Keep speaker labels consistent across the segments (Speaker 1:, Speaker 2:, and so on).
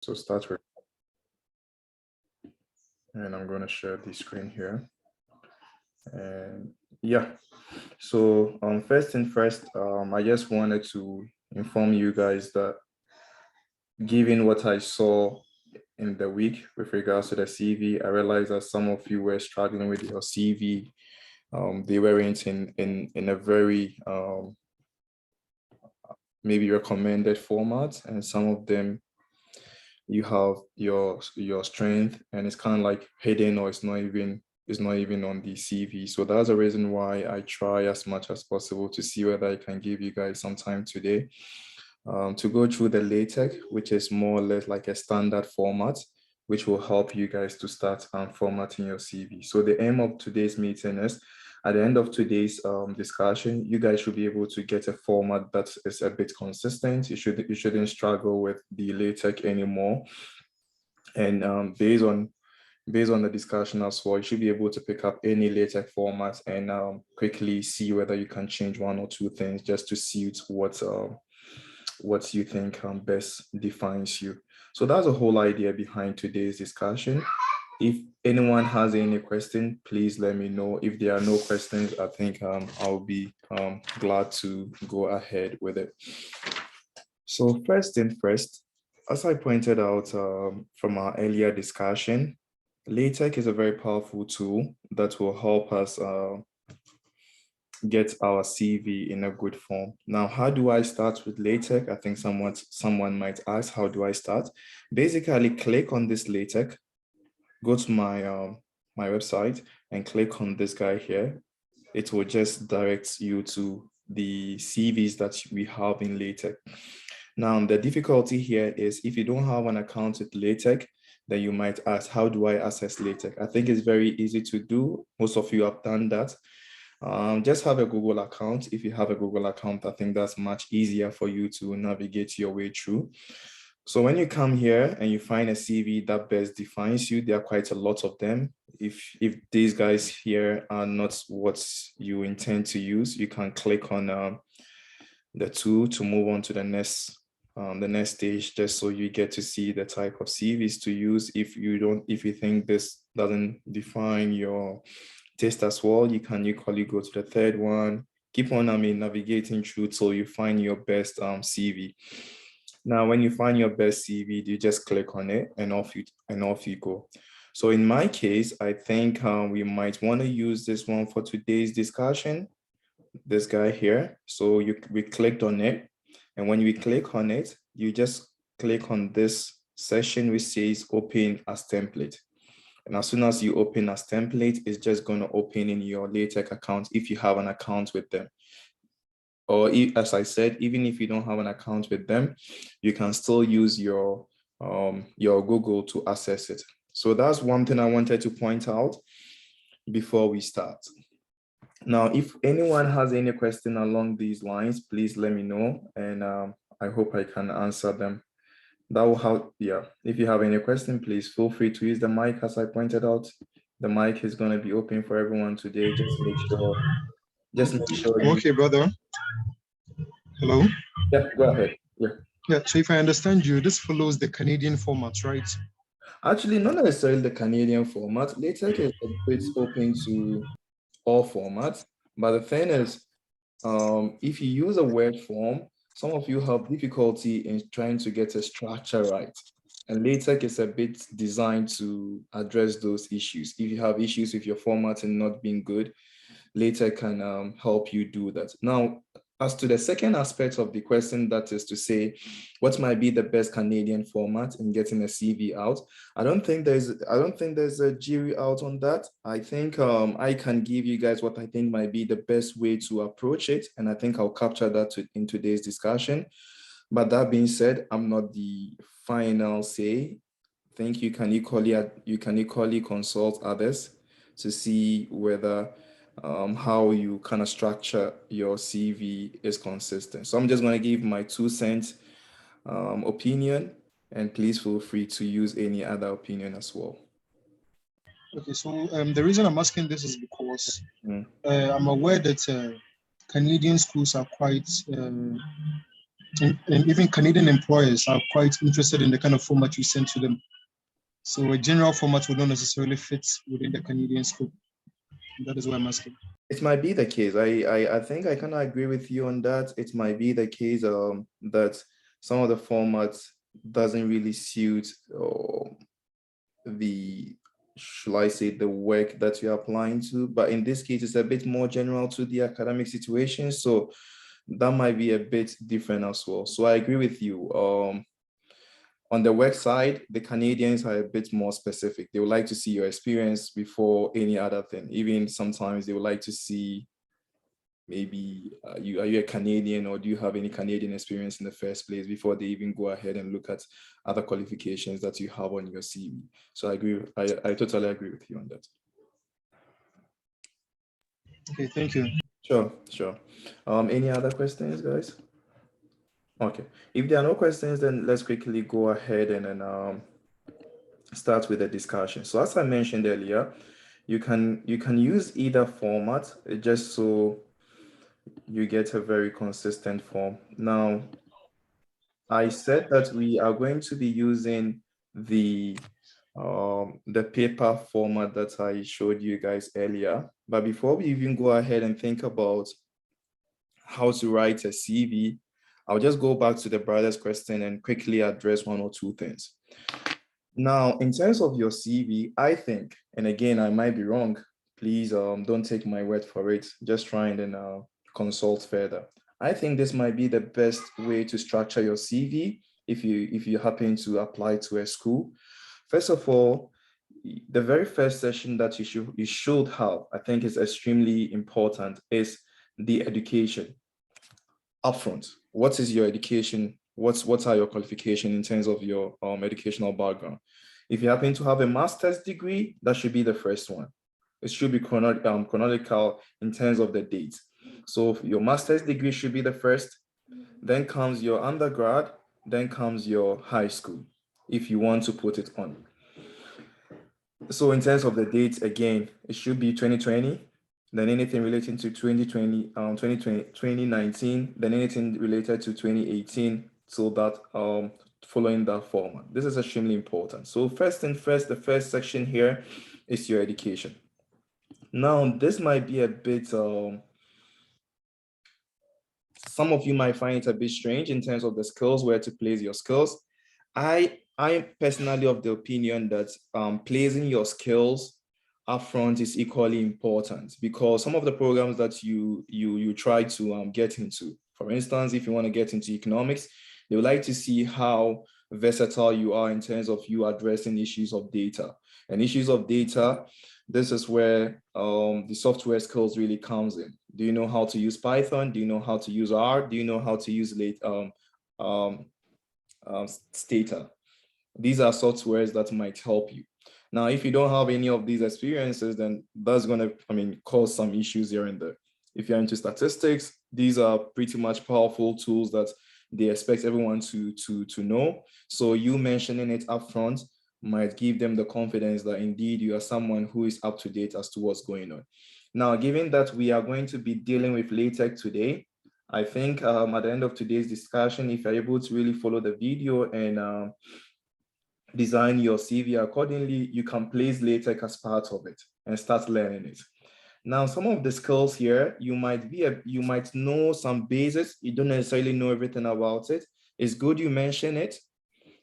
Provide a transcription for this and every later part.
Speaker 1: So start with, and I'm going to share the screen here. And yeah, so first thing first, I just wanted to inform you guys that given what I saw in the week with regards to the CV, I realized that some of you were struggling with your CV. They weren't in a very maybe recommended format, and some of them you have your strength and it's kind of like hidden, or it's not even on the CV. So that's the reason why I try as much as possible to see whether I can give you guys some time today to go through the LaTeX, which is more or less like a standard format, which will help you guys to start formatting your CV. So the aim of today's meeting is, at the end of today's discussion, you guys should be able to get a format that is a bit consistent. You shouldn't struggle with the LaTeX anymore. And based on the discussion as well, you should be able to pick up any LaTeX format and quickly see whether you can change one or two things just to see what you think best defines you. So that's the whole idea behind today's discussion. If anyone has any question, please let me know. If there are no questions, I think I'll be glad to go ahead with it. So first thing first, as I pointed out from our earlier discussion, LaTeX is a very powerful tool that will help us get our CV in a good form. Now, how do I start with LaTeX? I think someone might ask, how do I start? Basically, click on this LaTeX, go to my my website and click on this guy here. It will just direct you to the CVs that we have in LaTeX. Now, the difficulty here is if you don't have an account with LaTeX, then you might ask, how do I access LaTeX? I think it's very easy to do. Most of you have done that. Just have a Google account. If you have a Google account, I think that's much easier for you to navigate your way through. So when you come here and you find a CV that best defines you, there are quite a lot of them. If these guys here are not what you intend to use, you can click on the tool to move on to the next stage, just so you get to see the type of CVs to use. If you think this doesn't define your taste as well, you can equally go to the third one. Keep on navigating through till you find your best CV. Now, when you find your best CV, you just click on it and off you go. So in my case, I think we might want to use this one for today's discussion, this guy here. So we clicked on it, and when we click on it, you just click on this section which says open as template. And as soon as you open as template, it's just going to open in your LaTeX account if you have an account with them. Or as I said, even if you don't have an account with them, you can still use your Google to access it. So that's one thing I wanted to point out before we start. Now, if anyone has any question along these lines, please let me know, and I hope I can answer them. That will help. Yeah, if you have any question, please feel free to use the mic. As I pointed out, the mic is going to be open for everyone today. Just make sure.
Speaker 2: Okay, brother. Hello?
Speaker 1: Yeah, go ahead.
Speaker 2: Yeah, so if I understand you, this follows the Canadian format, right?
Speaker 1: Actually, not necessarily the Canadian format. LaTeX is a bit open to all formats. But the thing is, if you use a Word form, some of you have difficulty in trying to get a structure right. And LaTeX is a bit designed to address those issues. If you have issues with your formatting not being good, LaTeX can help you do that. Now, as to the second aspect of the question, that is to say, what might be the best Canadian format in getting a CV out? I don't think there's a jury out on that. I think I can give you guys what I think might be the best way to approach it, and I think I'll capture that in today's discussion. But that being said, I'm not the final say. I think you can equally consult others to see whether how you kind of structure your CV is consistent. So I'm just going to give my 2 cents opinion, and please feel free to use any other opinion as well.
Speaker 2: Okay, so the reason I'm asking this is because I'm aware that Canadian schools are quite And even Canadian employers are quite interested in the kind of format you send to them. So a general format will not necessarily fit within the Canadian scope. That is why I'm asking.
Speaker 1: It might be the case. I think I kind of agree with you on that. It might be the case that some of the formats doesn't really suit the, shall I say, the work that you're applying to. But in this case, it's a bit more general to the academic situation. So that might be a bit different as well. So I agree with you. On the work side, the Canadians are a bit more specific. They would like to see your experience before any other thing. Even sometimes they would like to see maybe are you a Canadian, or do you have any Canadian experience in the first place before they even go ahead and look at other qualifications that you have on your CV. So I agree. I totally agree with you on that.
Speaker 2: Okay, thank you.
Speaker 1: Sure, sure. Any other questions, guys? Okay. If there are no questions, then let's quickly go ahead and then start with the discussion. So as I mentioned earlier, you can use either format just so you get a very consistent form. Now, I said that we are going to be using the paper format that I showed you guys earlier. But before we even go ahead and think about how to write a CV, I'll just go back to the brother's question and quickly address one or two things. Now, in terms of your CV, I think, and again, I might be wrong, please don't take my word for it. Just try and then consult further. I think this might be the best way to structure your CV if you happen to apply to a school. First of all, the very first session that you should have, I think is extremely important, is the education upfront. What is your education? What are your qualifications in terms of your educational background? If you happen to have a master's degree, that should be the first one. It should be chronological in terms of the date. So your master's degree should be the first, then comes your undergrad, then comes your high school, if you want to put it on. So in terms of the dates, again, it should be 2020, then anything relating to 2020, 2019, then anything related to 2018, so that following that format. This is extremely important. So first and first, the first section here is your education. Now, this might be a bit, some of you might find it a bit strange in terms of the skills, where to place your skills. I'm personally of the opinion that placing your skills upfront is equally important, because some of the programs that you try to get into, for instance, if you want to get into economics, they would like to see how versatile you are in terms of you addressing issues of data. And issues of data, this is where the software skills really comes in. Do you know how to use Python? Do you know how to use R? Do you know how to use Stata? These are softwares that might help you. Now, if you don't have any of these experiences, then that's going to, cause some issues here and there. If you're into statistics, these are pretty much powerful tools that they expect everyone to know. So you mentioning it upfront might give them the confidence that indeed you are someone who is up to date as to what's going on. Now, given that we are going to be dealing with LaTeX today, I think at the end of today's discussion, if you're able to really follow the video and design your CV accordingly, you can place LaTeX as part of it and start learning it. Now, some of the skills here, you might know some basics. You don't necessarily know everything about it. It's good you mention it.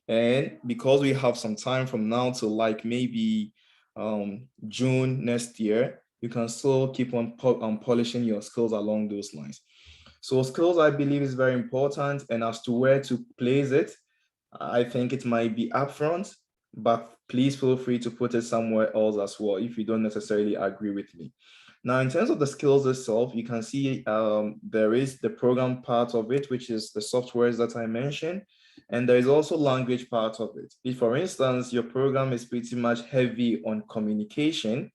Speaker 1: And because we have some time from now to like maybe June next year, you can still keep on polishing your skills along those lines. So skills, I believe, is very important. And as to where to place it, I think it might be upfront, but please feel free to put it somewhere else as well if you don't necessarily agree with me. Now, in terms of the skills itself, you can see there is the program part of it, which is the softwares that I mentioned. And there is also language part of it. If, for instance, your program is pretty much heavy on communication,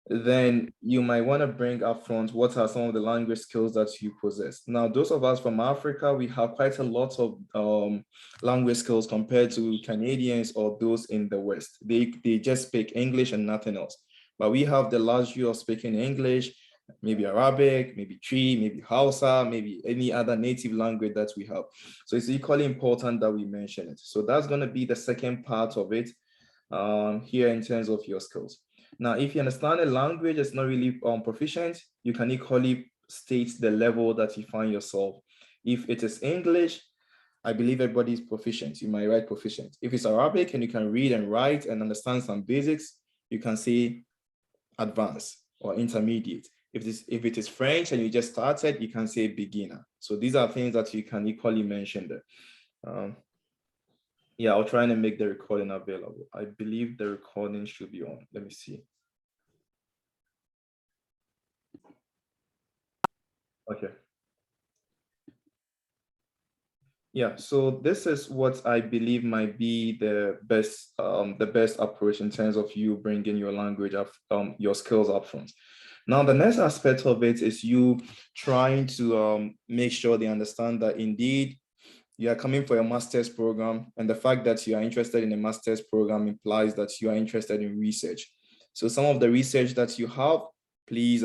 Speaker 1: then you might want to bring up front what are some of the language skills that you possess. Now, those of us from Africa, we have quite a lot of language skills compared to Canadians or those in the West. They just speak English and nothing else. But we have the luxury of speaking English, maybe Arabic, maybe Tree, maybe Hausa, maybe any other native language that we have. So it's equally important that we mention it. So that's going to be the second part of it here in terms of your skills. Now, if you understand a language that's not really proficient, you can equally state the level that you find yourself. If it is English, I believe everybody is proficient. You might write proficient. If it's Arabic and you can read and write and understand some basics, you can say advanced or intermediate. If it is French and you just started, you can say beginner. So these are things that you can equally mention there. Yeah, I'll try and make the recording available. I believe the recording should be on. Let me see. Okay. Yeah, so this is what I believe might be the best approach in terms of you bringing your language up, your skills up front. Now, the next aspect of it is you trying to make sure they understand that indeed you are coming for a master's program, and the fact that you are interested in a master's program implies that you are interested in research. So some of the research that you have, please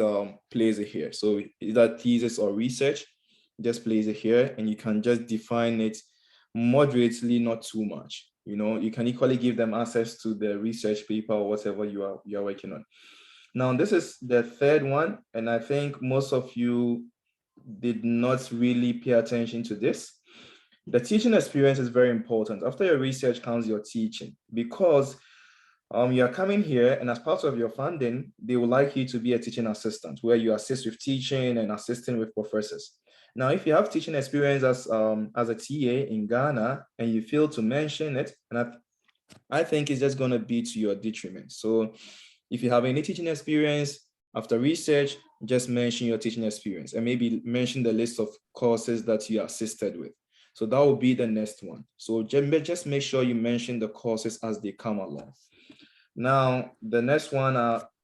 Speaker 1: place it here. So either thesis or research, just place it here, and you can just define it moderately, not too much. You know, you can equally give them access to the research paper or whatever you are working on. Now, this is the third one, and I think most of you did not really pay attention to this. The teaching experience is very important. After your research comes your teaching, because you are coming here and as part of your funding, they would like you to be a teaching assistant where you assist with teaching and assisting with professors. Now, if you have teaching experience as a TA in Ghana and you fail to mention it, and I think it's just going to be to your detriment. So if you have any teaching experience after research, just mention your teaching experience and maybe mention the list of courses that you assisted with. So that will be the next one. So just make sure you mention the courses as they come along. Now, the next one,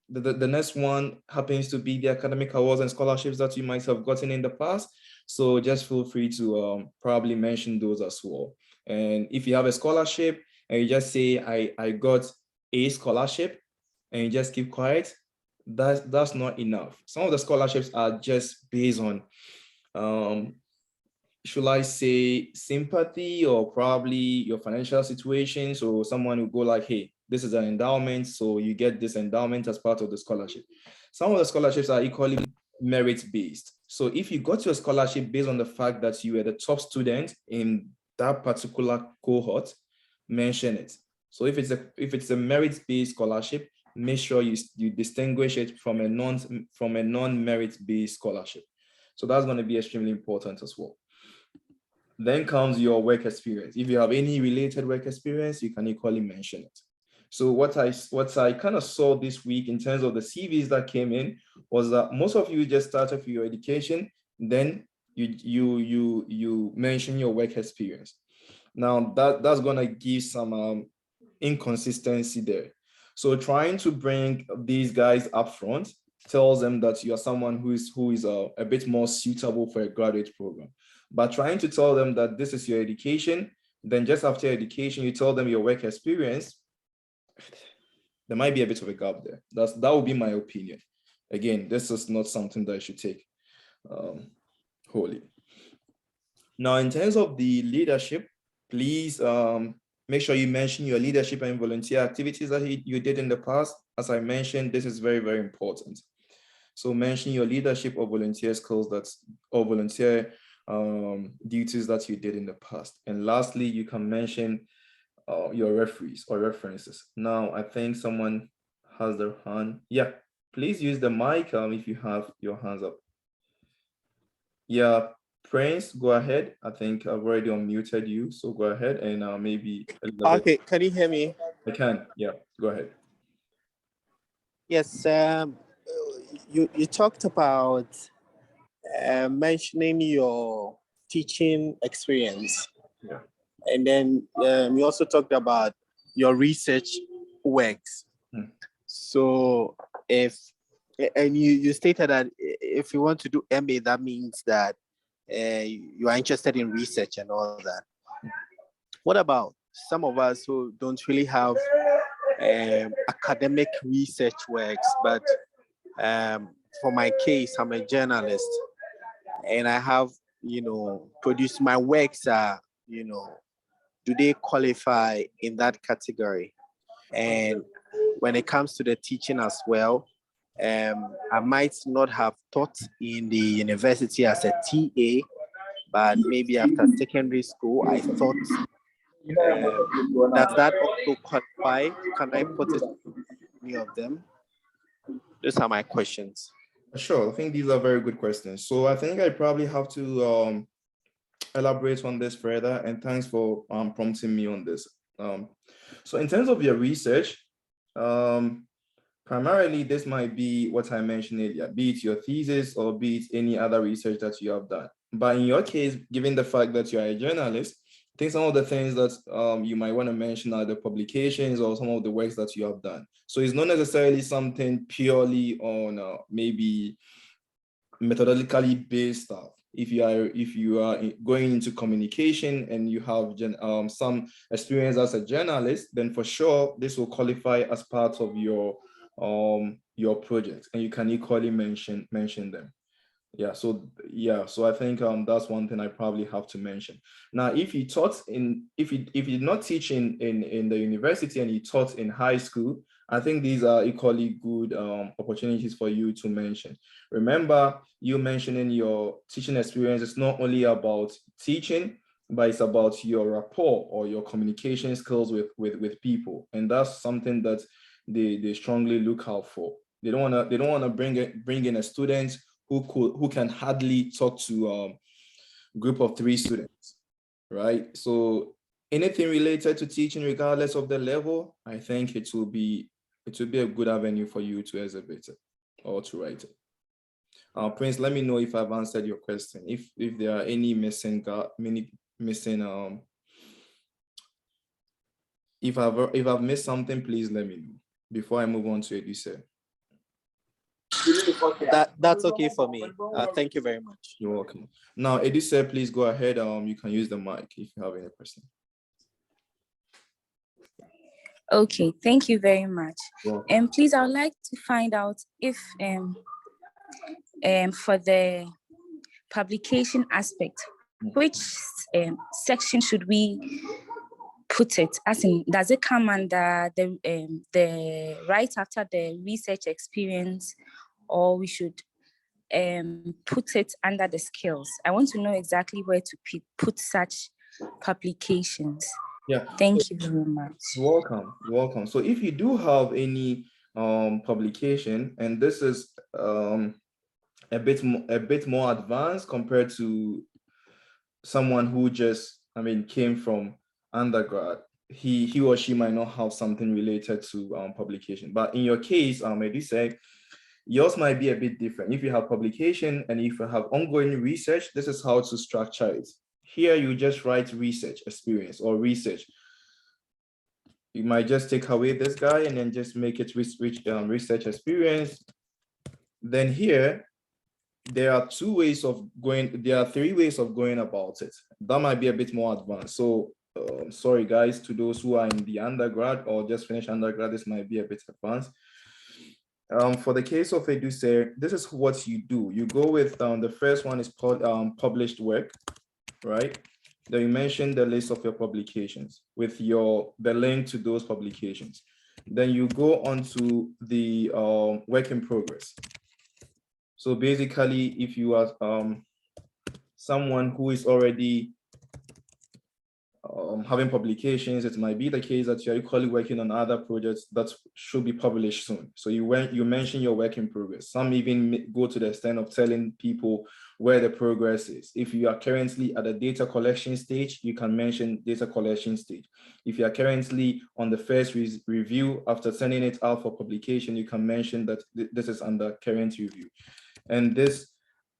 Speaker 1: the next one happens to be the academic awards and scholarships that you might have gotten in the past. So just feel free to probably mention those as well. And if you have a scholarship and you just say, I got a scholarship and you just keep quiet, that's not enough. Some of the scholarships are just based on should I say sympathy or probably your financial situation. So someone will go like, hey, this is an endowment, so you get this endowment as part of the scholarship. Some of the scholarships are equally merit-based. So if you got your scholarship based on the fact that you were the top student in that particular cohort, mention it. So if it's a merit-based scholarship, make sure you distinguish it from a non-merit-based scholarship. So that's going to be extremely important as well. Then comes your work experience. If you have any related work experience, you can equally mention it. So what I kind of saw this week in terms of the CVs that came in was that most of you just started for your education, then you mention your work experience. Now that's gonna give some inconsistency there. So trying to bring these guys up front tells them that you are someone who is a bit more suitable for a graduate program. But trying to tell them that this is your education, then just after education, you tell them your work experience, there might be a bit of a gap there. That would be my opinion. Again, this is not something that I should take wholly. Now, in terms of the leadership, please make sure you mention your leadership and volunteer activities that you did in the past. As I mentioned, this is very, very important. So mention your leadership or volunteer skills or volunteer duties that you did in the past. And lastly, you can mention your referees or references. Now, I think someone has their hand. Yeah, please use the mic if you have your hands up. Yeah, Prince, go ahead. I think I've already unmuted you, so go ahead and maybe Elizabeth.
Speaker 3: Okay, can you hear me?
Speaker 1: I can, yeah, go ahead.
Speaker 3: Yes, you talked about mentioning your teaching experience.
Speaker 1: Yeah.
Speaker 3: And then you also talked about your research works. So you stated that if you want to do MA, that means that you are interested in research and all that. What about some of us who don't really have academic research works, but for my case, I'm a journalist, and I have, produced my works are, do they qualify in that category? And when it comes to the teaching as well, I might not have taught in the university as a TA, but maybe after secondary school, I thought, does that also qualify? Can I put it in any of them? Those are my questions.
Speaker 1: Sure, I think these are very good questions. So I think I probably have to elaborate on this further, and thanks for prompting me on this. So in terms of your research, primarily this might be what I mentioned earlier, be it your thesis or be it any other research that you have done. But in your case, given the fact that you are a journalist, I think some of the things that you might want to mention are the publications or some of the works that you have done. So it's not necessarily something purely on maybe methodologically based stuff. If you are going into communication and you have some experience as a journalist, then for sure this will qualify as part of your project, and you can equally mention them. So I think that's one thing I probably have to mention. Now, if you did not teach in the university and you taught in high school, I think these are equally good opportunities for you to mention. Remember, you mentioning your teaching experience is not only about teaching, but it's about your rapport or your communication skills with people, and that's something that they strongly look out for. They don't want to bring in a student who can hardly talk to a group of 3 students, right? So anything related to teaching, regardless of the level, I think it will be a good avenue for you to exhibit it or to write it. Prince, let me know if I've answered your question. If there are any missing, if I've missed something, please let me know before I move on to Eduse.
Speaker 3: That's okay for me. Thank you very much.
Speaker 1: You're welcome. Now, Eduse, please go ahead. You can use the mic if you have any question.
Speaker 4: Okay, thank you very much. And please, I would like to find out if for the publication aspect, which section should we put it? As in, does it come under the right after the research experience, or we should put it under the skills? I want to know exactly where to put such publications.
Speaker 1: Yeah.
Speaker 4: Thank you very much.
Speaker 1: You're welcome. So if you do have any publication, and this is a bit more advanced compared to someone who just came from undergrad, he or she might not have something related to publication. But in your case, Eduse, yours might be a bit different. If you have publication and if you have ongoing research, this is how to structure it. Here, you just write research experience or research. You might just take away this guy and then just make it research experience. Then here, there are 3 ways of going about it. That might be a bit more advanced. So sorry guys, to those who are in the undergrad or just finished undergrad, this might be a bit advanced. For the case of Eduse, this is what you do. You go with the first one is called published work, right? Then you mention the list of your publications with the link to those publications. Then you go on to the work in progress. So basically, if you are someone who is already having publications, it might be the case that you're equally working on other projects that should be published soon. So you mention your work in progress. Some even go to the extent of telling people where the progress is. If you are currently at the data collection stage, you can mention data collection stage. If you are currently on the first review after sending it out for publication, you can mention that this is under current review. And this,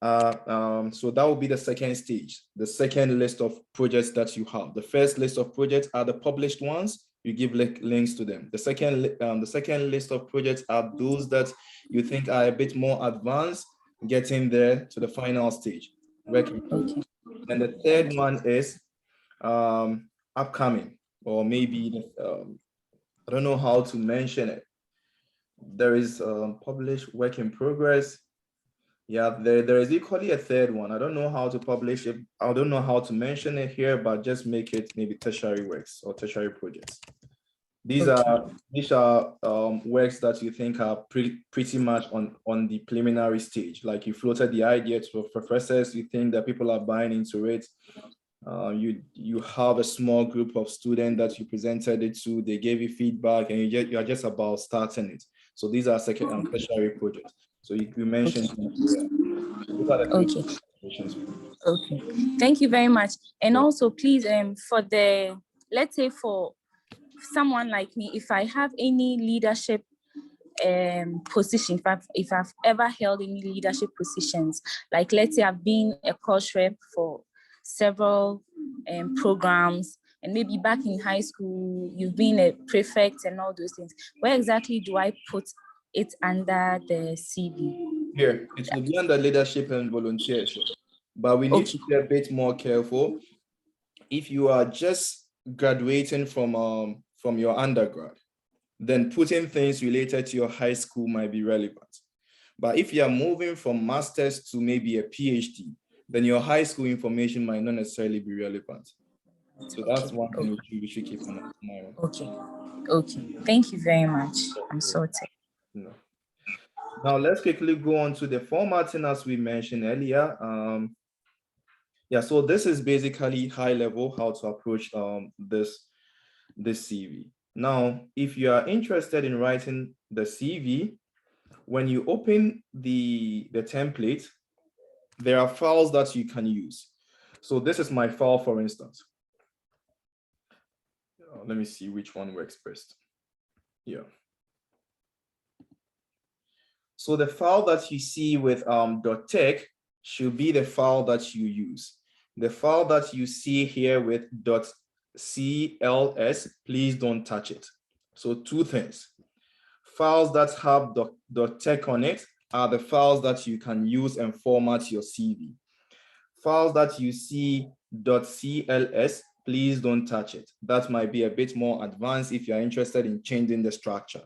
Speaker 1: so that will be the second stage, the second list of projects that you have. The first list of projects are the published ones. You give links to them. The second list of projects are those that you think are a bit more advanced, getting there to the final stage. And the third one is upcoming, or maybe I don't know how to mention it. There is published work in progress. Yeah, there is equally a third one. I don't know how to publish it. I don't know how to mention it here, but just make it maybe tertiary works or tertiary projects. These are works that you think are pretty much on the preliminary stage. Like you floated the idea to professors, you think that people are buying into it. You have a small group of students that you presented it to, they gave you feedback, and you are just about starting it. So these are second and tertiary projects. So you mentioned, those are the three questions.
Speaker 4: Okay, thank you very much. And also, please, for the, let's say for someone like me, if I have any leadership position, if I've ever held any leadership positions, like let's say I've been a course rep for several programs, and maybe back in high school, you've been a prefect and all those things, where exactly do I put it under the CV?
Speaker 1: Here, it will be under leadership and volunteership, but we need to be a bit more careful. If you are just graduating from your undergrad, then putting things related to your high school might be relevant. But if you are moving from master's to maybe a PhD, then your high school information might not necessarily be relevant. So that's one thing we should keep on mind.
Speaker 4: Okay, thank you very much. I'm sorted.
Speaker 1: No. Now let's quickly go on to the formatting as we mentioned earlier. Yeah, so this is basically high level how to approach this CV. Now, if you are interested in writing the CV, when you open the template, there are files that you can use. So this is my file, for instance. Let me see which one works best. Yeah. So the file that you see with .tech should be the file that you use. The file that you see here with .cls, please don't touch it. So two things. Files that have .tech on it are the files that you can use and format your CV. Files that you see .cls, please don't touch it. That might be a bit more advanced if you're interested in changing the structure.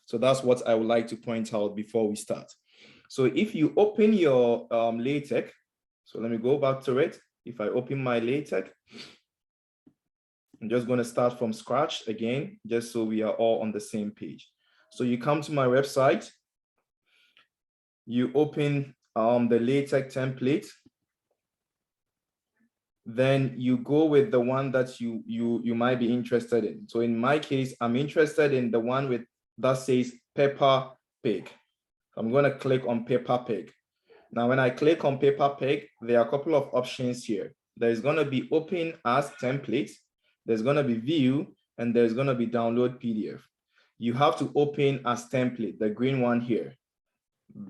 Speaker 1: So that's what I would like to point out before we start. So if you open your LaTeX, so let me go back to it. If I open my LaTeX, I'm just going to start from scratch again, just so we are all on the same page. So you come to my website, you open the LaTeX template, then you go with the one that you might be interested in. So in my case, I'm interested in the one with that says Peppa Pig. I'm going to click on Peppa Pig. Now, when I click on Peppa Pig, there are a couple of options here. There's going to be open as template, there's going to be view, and there's going to be download PDF. You have to open as template, the green one here.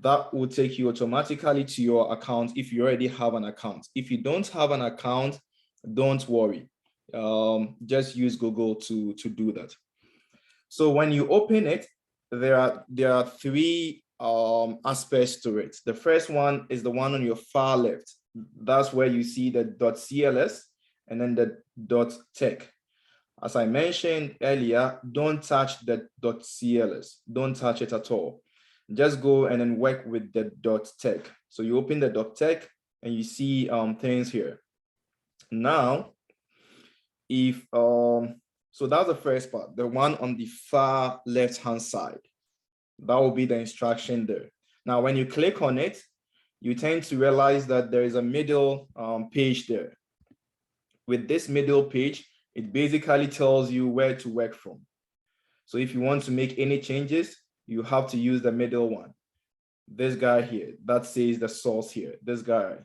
Speaker 1: That will take you automatically to your account if you already have an account. If you don't have an account, don't worry. Just use Google to do that. So when you open it, there are three aspects to it. The first one is the one on your far left. That's where you see the .cls and then the .tech. As I mentioned earlier, don't touch the .cls. Don't touch it at all. Just go and then work with the .tech. So you open the .tech and you see things here. Now, if so that's the first part, the one on the far left-hand side. That will be the instruction there. Now, when you click on it, you tend to realize that there is a middle page there. With this middle page, it basically tells you where to work from. So if you want to make any changes, you have to use the middle one. This guy here, that says the source here, this guy.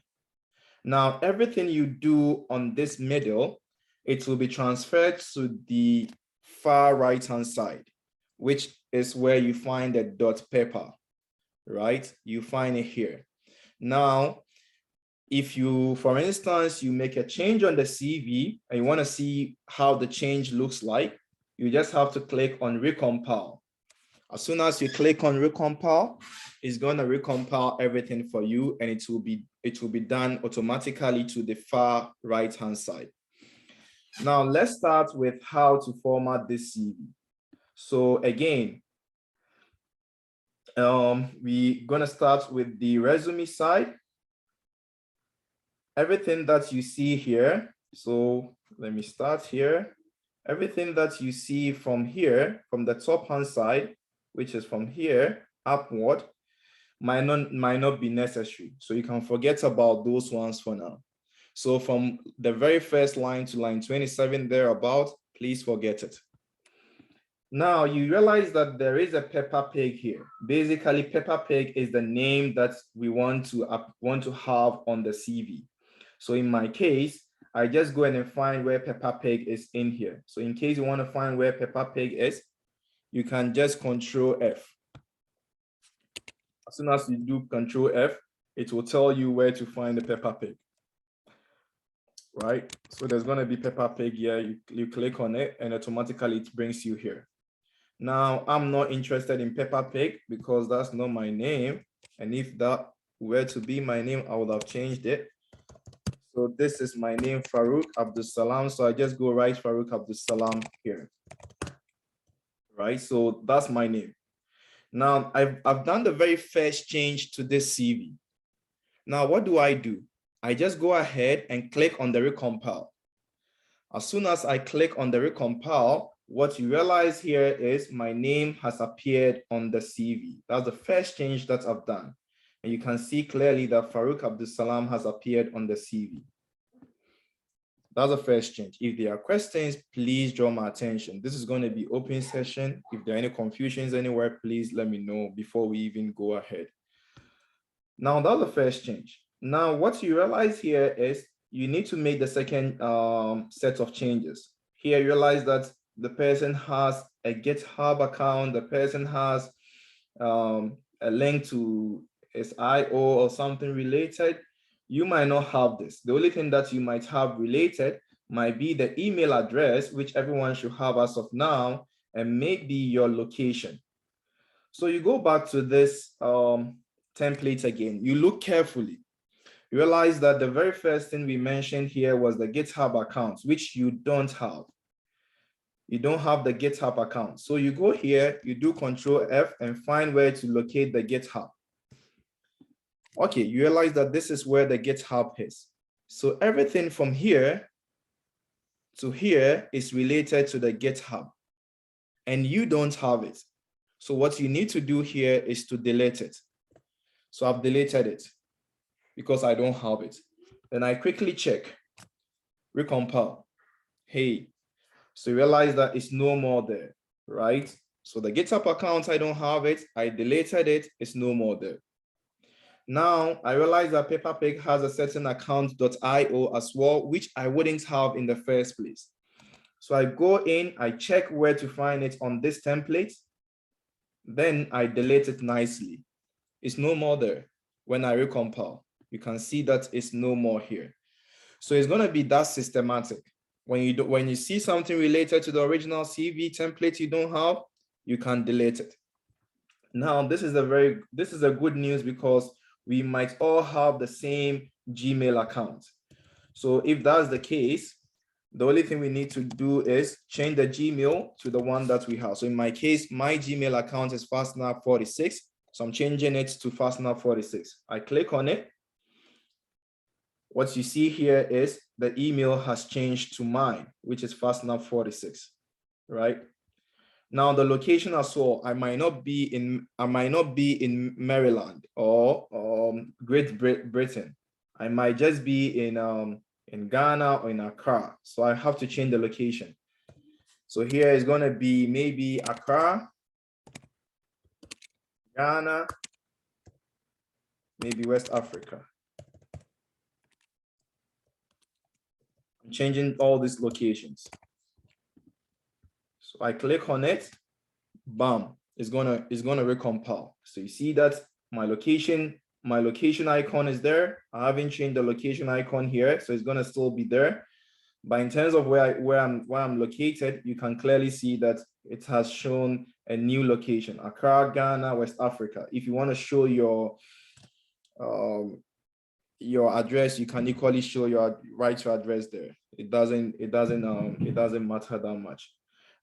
Speaker 1: Now, everything you do on this middle, it will be transferred to the far right-hand side, which is where you find the .pepper, right? You find it here. Now, if you, for instance, you make a change on the CV and you want to see how the change looks like, you just have to click on recompile. As soon as you click on recompile, it's going to recompile everything for you, and it will be done automatically to the far right-hand side. Now, let's start with how to format this CV. So again, We're gonna start with the resume side. Everything that you see here, so let me start here. Everything that you see from here, from the top hand side, which is from here upward, might not be necessary. So you can forget about those ones for now. So from the very first line to line 27 thereabout, please forget it. Now you realize that there is a Peppa Pig here. Basically, Peppa Pig is the name that we want to have on the CV. So in my case, I just go in and find where Peppa Pig is in here. So in case you want to find where Peppa Pig is, you can just Control F. As soon as you do Control F, it will tell you where to find the Peppa Pig. Right? So there's going to be Peppa Pig here. You click on it and automatically it brings you here. Now, I'm not interested in Peppa Pig because that's not my name. And if that were to be my name, I would have changed it. So this is my name, Farouk Abdul-Salam. So I just go write Farouk Abdul-Salam here. Right? So that's my name. Now, I've done the very first change to this CV. Now, what do? I just go ahead and click on the recompile. As soon as I click on the recompile, what you realize here is my name has appeared on the CV. That's the first change that I've done. And you can see clearly that Farouk Abdul-Salam has appeared on the CV. That's the first change. If there are questions, please draw my attention. This is going to be open session. If there are any confusions anywhere, please let me know before we even go ahead. Now, that's the first change. Now, what you realize here is you need to make the second set of changes. Here, you realize that the person has a GitHub account, the person has a link to his IO or something related. You might not have this. The only thing that you might have related might be the email address, which everyone should have as of now, and maybe your location. So you go back to this template again. You look carefully. You realize that the very first thing we mentioned here was the GitHub account, which you don't have. You don't have the GitHub account. So you go here, you do Control F and find where to locate the GitHub. Okay, you realize that this is where the GitHub is. So everything from here to here is related to the GitHub, and you don't have it. So what you need to do here is to delete it. So I've deleted it because I don't have it. Then I quickly check, recompile. Hey, so you realize that it's no more there, right? So the GitHub account, I don't have it. I deleted it, it's no more there. Now, I realize that Peppa Pig has a certain account.io as well, which I wouldn't have in the first place. So I go in, I check where to find it on this template. Then I delete it nicely. It's no more there. When I recompile, you can see that it's no more here. So it's going to be that systematic. When you see something related to the original CV template you don't have, you can delete it. Now, this is a good news because we might all have the same Gmail account. So if that's the case, the only thing we need to do is change the Gmail to the one that we have. So in my case, my Gmail account is Fastnap46. So I'm changing it to Fastnap46. I click on it. What you see here is the email has changed to mine, which is Fastnap46, right? Now the location as well, I might not be in Maryland or Great Britain. I might just be in Ghana or in Accra. So I have to change the location. So here is going to be maybe Accra, Ghana, maybe West Africa. I'm changing all these locations. So I click on it, bam, it's gonna recompile. So you see that my location icon is there. I haven't changed the location icon here, so it's gonna still be there. But in terms of where I'm located, you can clearly see that it has shown a new location, Accra, Ghana, West Africa. If you want to show your address, you can equally show your address there. It doesn't matter that much.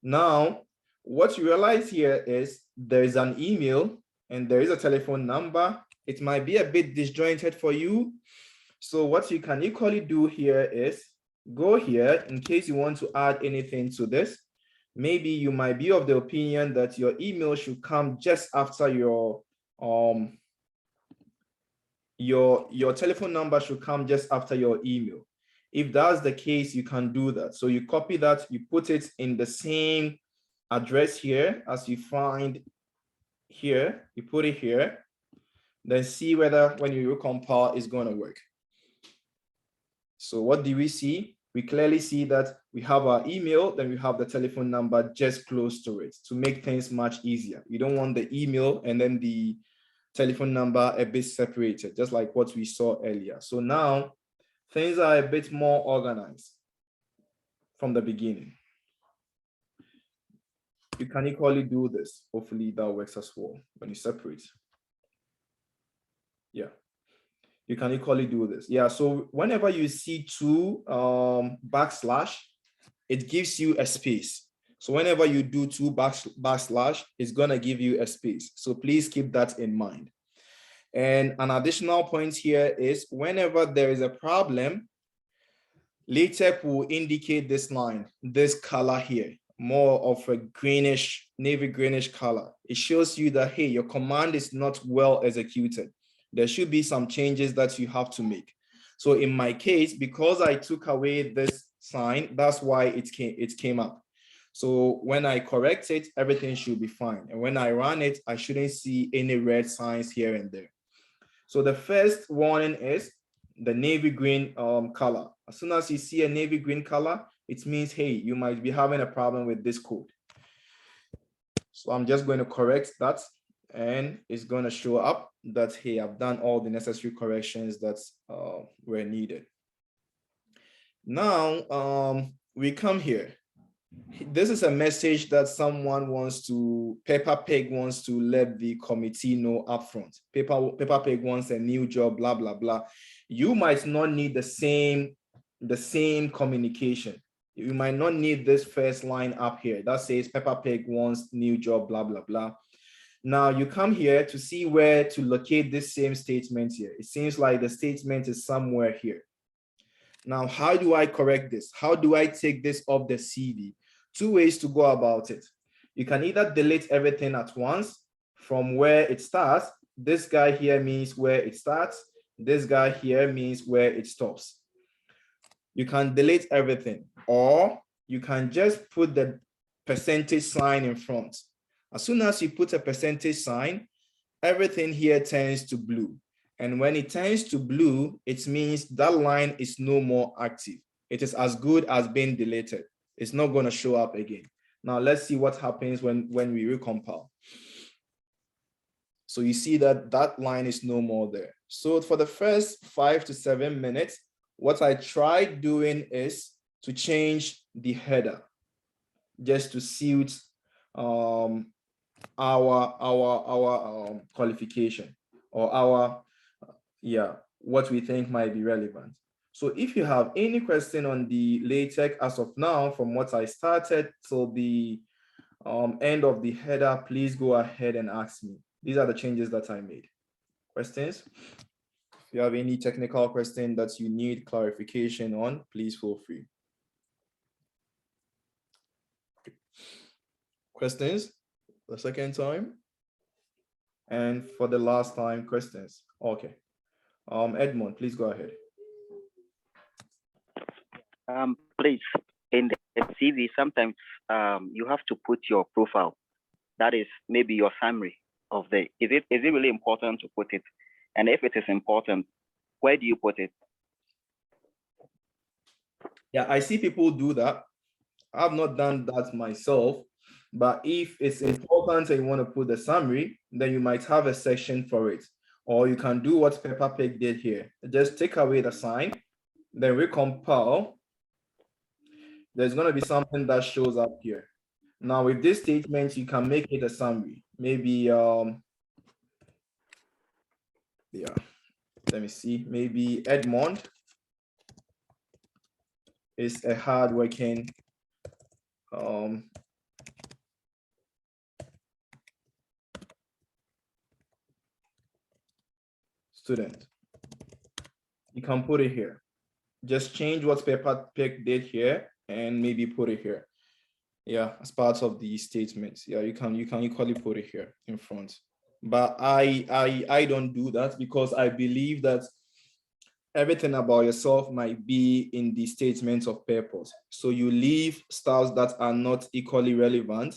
Speaker 1: Now, what you realize here is there is an email and there is a telephone number. It might be a bit disjointed for you. So what you can equally do here is go here in case you want to add anything to this. Maybe you might be of the opinion that your email should come just after your telephone number should come just after your email. If that's the case, you can do that. So you copy that, you put it in the same address here as you find here, you put it here, then see whether when you recompile it's going to work. So what do we see? We clearly see that we have our email, then we have the telephone number just close to it to make things much easier. You don't want the email and then the telephone number a bit separated, just like what we saw earlier. So now things are a bit more organized from the beginning. You can equally do this. Hopefully that works as well when you separate. Yeah, you can equally do this. Yeah, so whenever you see two backslash, it gives you a space. So whenever you do two backslash, it's gonna give you a space. So please keep that in mind. And an additional point here is whenever there is a problem, LaTeX will indicate this line, this color here, more of a greenish, navy greenish color. It shows you that, hey, your command is not well executed. There should be some changes that you have to make. So in my case, because I took away this sign, that's why it came up. So when I correct it, everything should be fine. And when I run it, I shouldn't see any red signs here and there. So the first warning is the navy green color. As soon as you see a navy green color, it means, hey, you might be having a problem with this code. So I'm just going to correct that, and it's going to show up that, hey, I've done all the necessary corrections that were needed. Now we come here. This is a message that someone wants to, Peppa Pig wants to let the committee know upfront. Peppa Pig wants a new job, blah, blah, blah. You might not need the same communication. You might not need this first line up here that says Peppa Pig wants new job, blah, blah, blah. Now you come here to see where to locate this same statement here. It seems like the statement is somewhere here. Now, how do I correct this? How do I take this off the CV? Two ways to go about it. You can either delete everything at once from where it starts. This guy here means where it starts. This guy here means where it stops. You can delete everything, or you can just put the percentage sign in front. As soon as you put a percentage sign, everything here turns to blue. And when it turns to blue, it means that line is no more active. It is as good as being deleted. It's not going to show up again. Now let's see what happens when we recompile. So you see that that line is no more there. So for the first 5 to 7 minutes, what I tried doing is to change the header just to suit our qualification, or what we think might be relevant. So if you have any question on the LaTeX as of now, from what I started till the end of the header, please go ahead and ask me. These are the changes that I made. Questions? If you have any technical question that you need clarification on, please feel free. Questions? The second time? And for the last time, questions? Okay. Edmond, please go ahead.
Speaker 5: Please, in the CV, sometimes you have to put your profile. That is maybe your summary of the, is it really important to put it? And if it is important, where do you put it?
Speaker 1: Yeah, I see people do that. I've not done that myself, but if it's important and you want to put the summary, then you might have a section for it. Or you can do what Peppa Pig did here. Just take away the sign, then recompile. There's going to be something that shows up here. Now with this statement, you can make it a summary. Maybe, let me see. Maybe Edmond is a hardworking student. You can put it here. Just change what paper pick did here and maybe put it here. Yeah, as part of the statements. Yeah, you can equally put it here in front. But I don't do that because I believe that everything about yourself might be in the statements of purpose. So you leave styles that are not equally relevant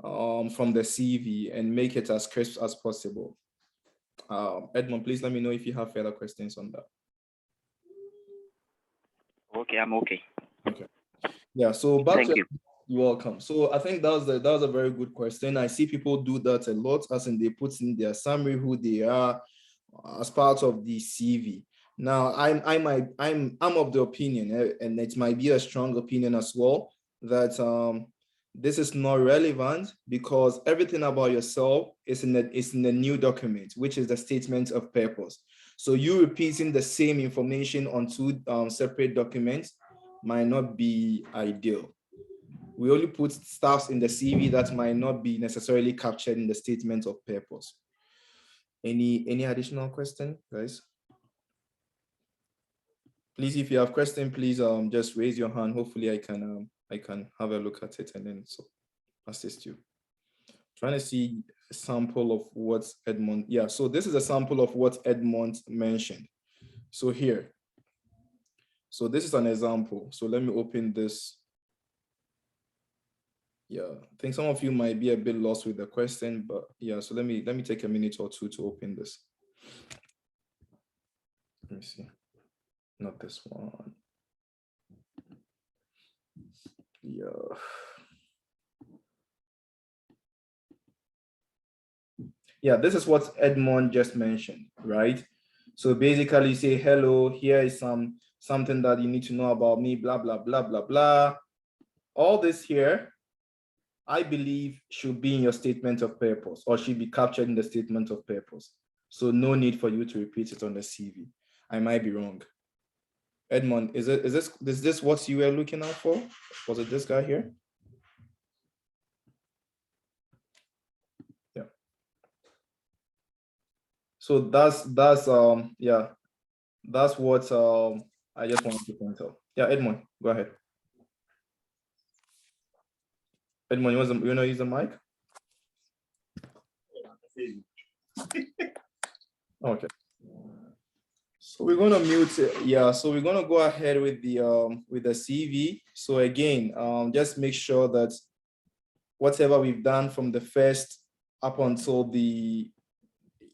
Speaker 1: from the CV and make it as crisp as possible. Edmond, please let me know if you have further questions on that.
Speaker 5: Okay, I'm okay.
Speaker 1: Okay. Yeah, so back
Speaker 5: Thank
Speaker 1: to
Speaker 5: you.
Speaker 1: you're welcome. So I think that was a very good question. I see people do that a lot, as in they put in their summary who they are as part of the CV. Now I'm of the opinion, and it might be a strong opinion as well, that this is not relevant because everything about yourself is in the new document, which is the statement of purpose. So you repeating the same information on two separate documents might not be ideal. We only put stuff in the CV that might not be necessarily captured in the statement of purpose. Any additional question, guys? Please, if you have question, please just raise your hand. Hopefully I can have a look at it and then so assist you. Trying to see a sample of what Edmond, yeah, so this is a sample of what Edmond mentioned. So here, so this is an example. So let me open this. Yeah, I think some of you might be a bit lost with the question, but yeah, so let me take a minute or two to open this. Let me see. Not this one. Yeah. Yeah, this is what Edmond just mentioned, right? So basically you say, hello, here is something that you need to know about me, blah, blah, blah, blah, blah. All this here, I believe should be in your statement of purpose or should be captured in the statement of purpose. So no need for you to repeat it on the CV. I might be wrong. Edmond, is this what you were looking out for? Was it this guy here? Yeah. So that's yeah, that's what I just wanted to point out. Yeah, Edmond, go ahead. Edmond, you want to use the mic? Okay. So we're gonna mute it. Yeah, so we're gonna go ahead with the CV. So again, just make sure that whatever we've done from the first up until the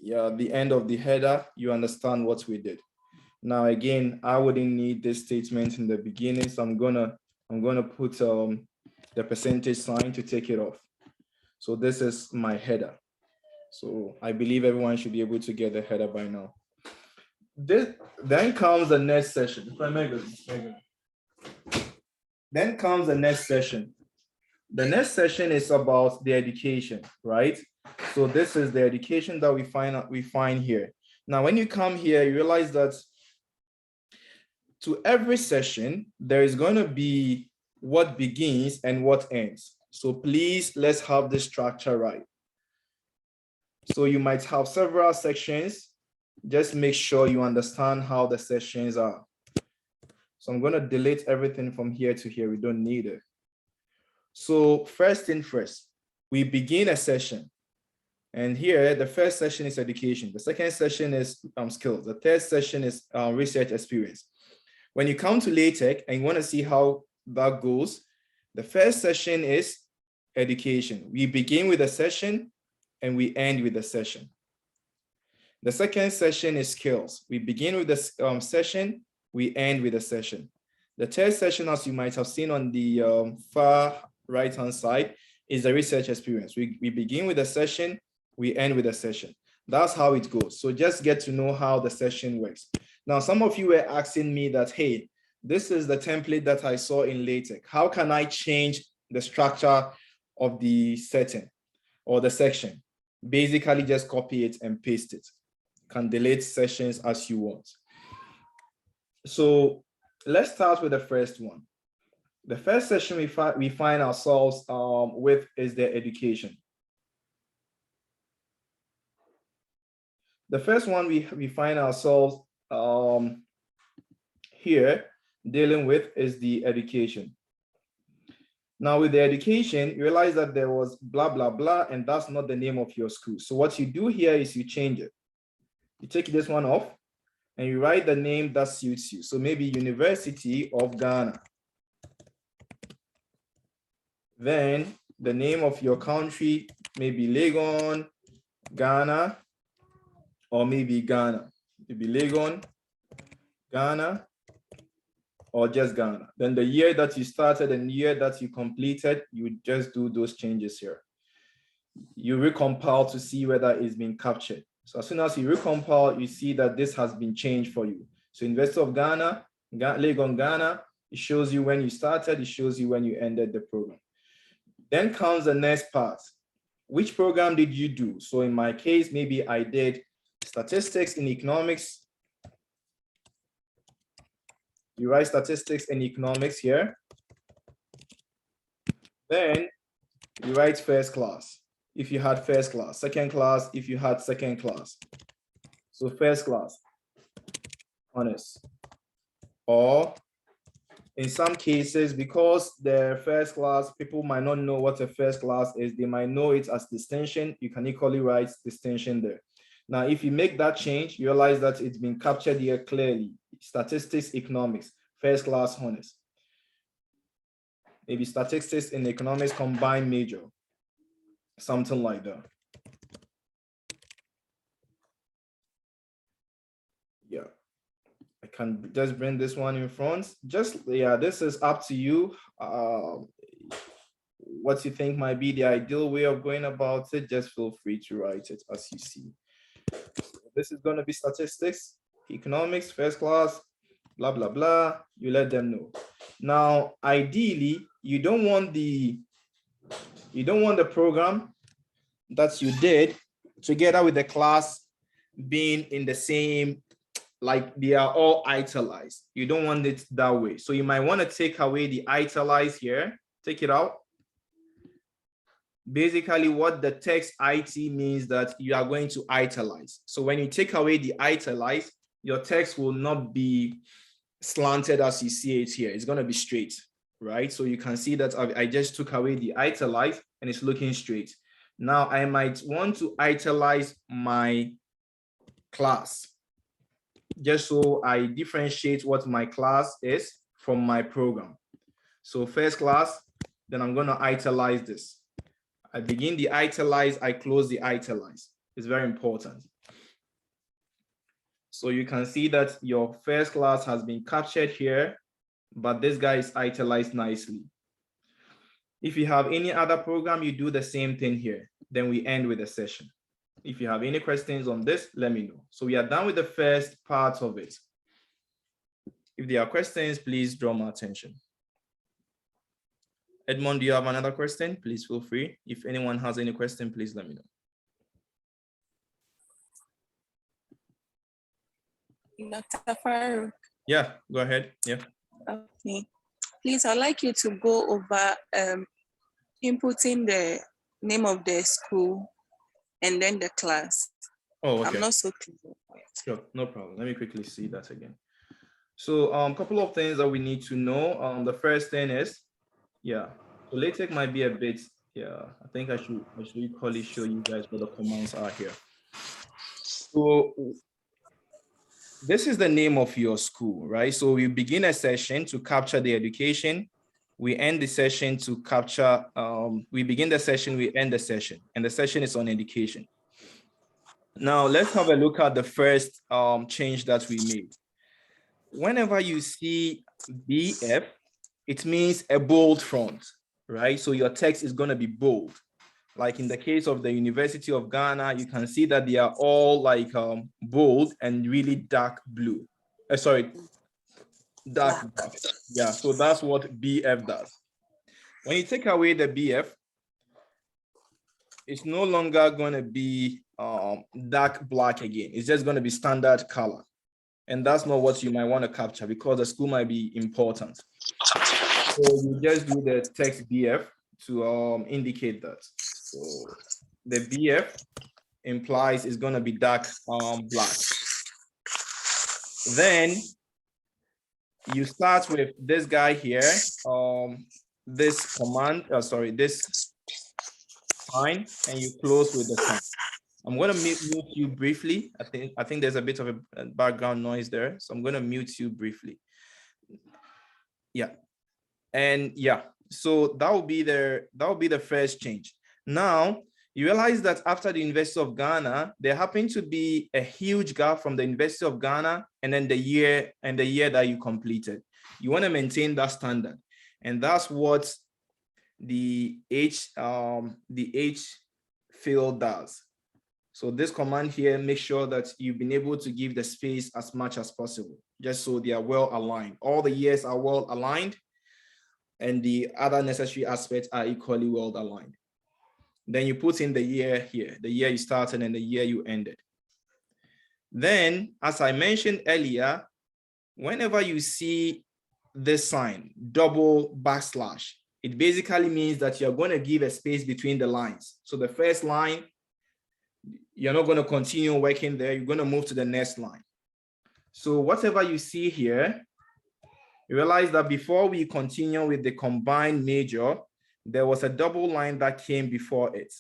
Speaker 1: end of the header, you understand what we did. Now again, I wouldn't need this statement in the beginning, so I'm gonna put the percentage sign to take it off. So this is my header. So I believe everyone should be able to get the header by now. Then comes the next session. Then comes the next session. The next session is about the education, right? So this is the education that we find here. Now, when you come here, you realize that to every session, there is going to be what begins and what ends. So please, let's have this structure right. So you might have several sections. Just make sure you understand how the sessions are. So I'm going to delete everything from here to here. We don't need it. So first thing first, we begin a session. And here, the first session is education. The second session is skills. The third session is research experience. When you come to LaTeX and you want to see how that goes, the first session is education. We begin with a session and we end with a session. The second session is skills. We begin with the session, we end with a session. The third session, as you might have seen on the far right-hand side, is the research experience. We begin with a session, we end with a session. That's how it goes. So just get to know how the session works. Now, some of you were asking me that, hey, this is the template that I saw in LaTeX. How can I change the structure of the setting or the section? Basically, just copy it and paste it. Can delete sessions as you want. So let's start with the first one. The first session we find ourselves with is the education. The first one we find ourselves here dealing with is the education. Now with the education, you realize that there was blah, blah, blah, and that's not the name of your school. So what you do here is you change it. You take this one off and you write the name that suits you. So maybe University of Ghana. Then the name of your country, maybe Legon, Ghana, or maybe Ghana. Maybe Legon, Ghana, or just Ghana. Then the year that you started and year that you completed, you just do those changes here. You recompile to see whether it's been captured. So as soon as you recompile, you see that this has been changed for you. So University of Ghana, Legon, Ghana, it shows you when you started, it shows you when you ended the program. Then comes the next part. Which program did you do? So in my case, maybe I did statistics in economics. You write statistics and economics here. Then you write first class if you had first class, second class if you had second class. So first class, honors. Or in some cases, because they're first class, people might not know what a first class is. They might know it as distinction. You can equally write distinction there. Now, if you make that change, you realize that it's been captured here clearly. Statistics, economics, first class honors. Maybe statistics and economics combined major, something like that. Yeah, I can just bring this one in front. Just, yeah, this is up to you. What you think might be the ideal way of going about it, just feel free to write it as you see. This is going to be statistics, economics, first class, blah, blah, blah. You let them know. Now, ideally, you don't want the program that you did together with the class being in the same, like they are all italicized. You don't want it that way. So you might want to take away the italicized here, take it out. Basically, what the text IT means that you are going to italize. So when you take away the italize, your text will not be slanted as you see it here. It's going to be straight, right? So you can see that I just took away the italize and it's looking straight. Now I might want to italize my class just so I differentiate what my class is from my program. So first class, then I'm going to italize this. I begin the italize, I close the italize. It's very important. So you can see that your first class has been captured here, but this guy is italicized nicely. If you have any other program, you do the same thing here. Then we end with the session. If you have any questions on this, let me know. So we are done with the first part of it. If there are questions, please draw my attention. Edmond, do you have another question? Please feel free. If anyone has any question, please let me know.
Speaker 6: Dr. Farouk.
Speaker 1: Yeah, go ahead. Yeah.
Speaker 6: Okay. Please, I'd like you to go over inputting the name of the school and then the class.
Speaker 1: Oh, okay.
Speaker 6: I'm not so clear.
Speaker 1: Sure, no problem. Let me quickly see that again. So a couple of things that we need to know. The first thing is, yeah, so LaTeX might be a bit, yeah, I think I should equally show you guys what the commands are here. So this is the name of your school, right? So we begin a session to capture the education. We end the session to capture, we begin the session, we end the session, and the session is on education. Now let's have a look at the first change that we made. Whenever you see BF, it means a bold font, right? So your text is going to be bold. Like in the case of the University of Ghana, you can see that they are all like bold and really dark blue. Sorry, dark black. Yeah, so that's what BF does. When you take away the BF, it's no longer going to be dark black again. It's just going to be standard color. And that's not what you might want to capture because the school might be important. So you just do the text BF to indicate that. So the BF implies it's going to be dark black. Then you start with this guy here, this command, this sign, and you close with the sign. I'm going to mute you briefly. I think there's a bit of a background noise there, so I'm going to mute you briefly. Yeah, and yeah, so that will be the first change. Now you realize that after the University of Ghana, there happened to be a huge gap from the University of Ghana and then the year that you completed. You want to maintain that standard, and that's what the H field does. So this command here makes sure that you've been able to give the space as much as possible, just so they are well aligned. All the years are well aligned, and the other necessary aspects are equally well aligned. Then you put in the year here, the year you started and the year you ended. Then, as I mentioned earlier, whenever you see this sign, double backslash, it basically means that you're going to give a space between the lines. So the first line, you're not going to continue working there. You're going to move to the next line. So whatever you see here, you realize that before we continue with the combined major, there was a double line that came before it.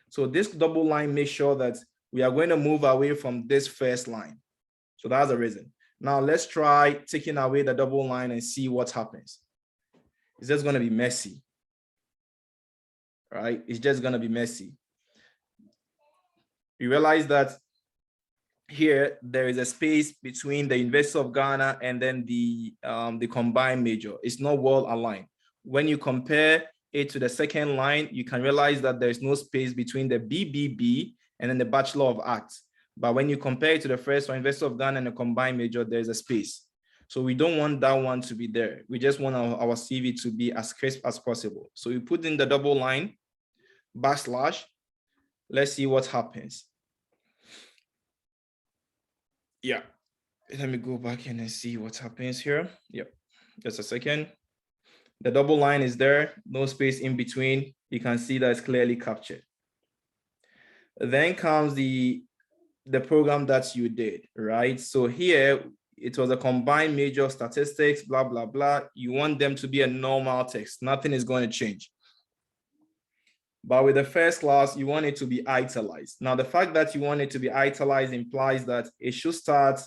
Speaker 1: So this double line makes sure that we are going to move away from this first line. So that's the reason. Now let's try taking away the double line and see what happens. It's just going to be messy, right? It's just going to be messy. You realize that here there is a space between the University of Ghana and then the combined major. It's not well aligned. When you compare it to the second line, you can realize that there's no space between the BBB and then the Bachelor of Arts. But when you compare it to the first one, University of Ghana and the combined major, there's a space. So we don't want that one to be there. We just want our CV to be as crisp as possible. So we put in the double line, backslash. Let's see what happens. Yeah, let me go back in and see what happens here. Yep, just a second. The double line is there, no space in between. You can see that it's clearly captured. Then comes the program that you did, right? So here, it was a combined major statistics, blah, blah, blah. You want them to be a normal text. Nothing is going to change. But with the first class, you want it to be italicized. Now, the fact that you want it to be italicized implies that it should start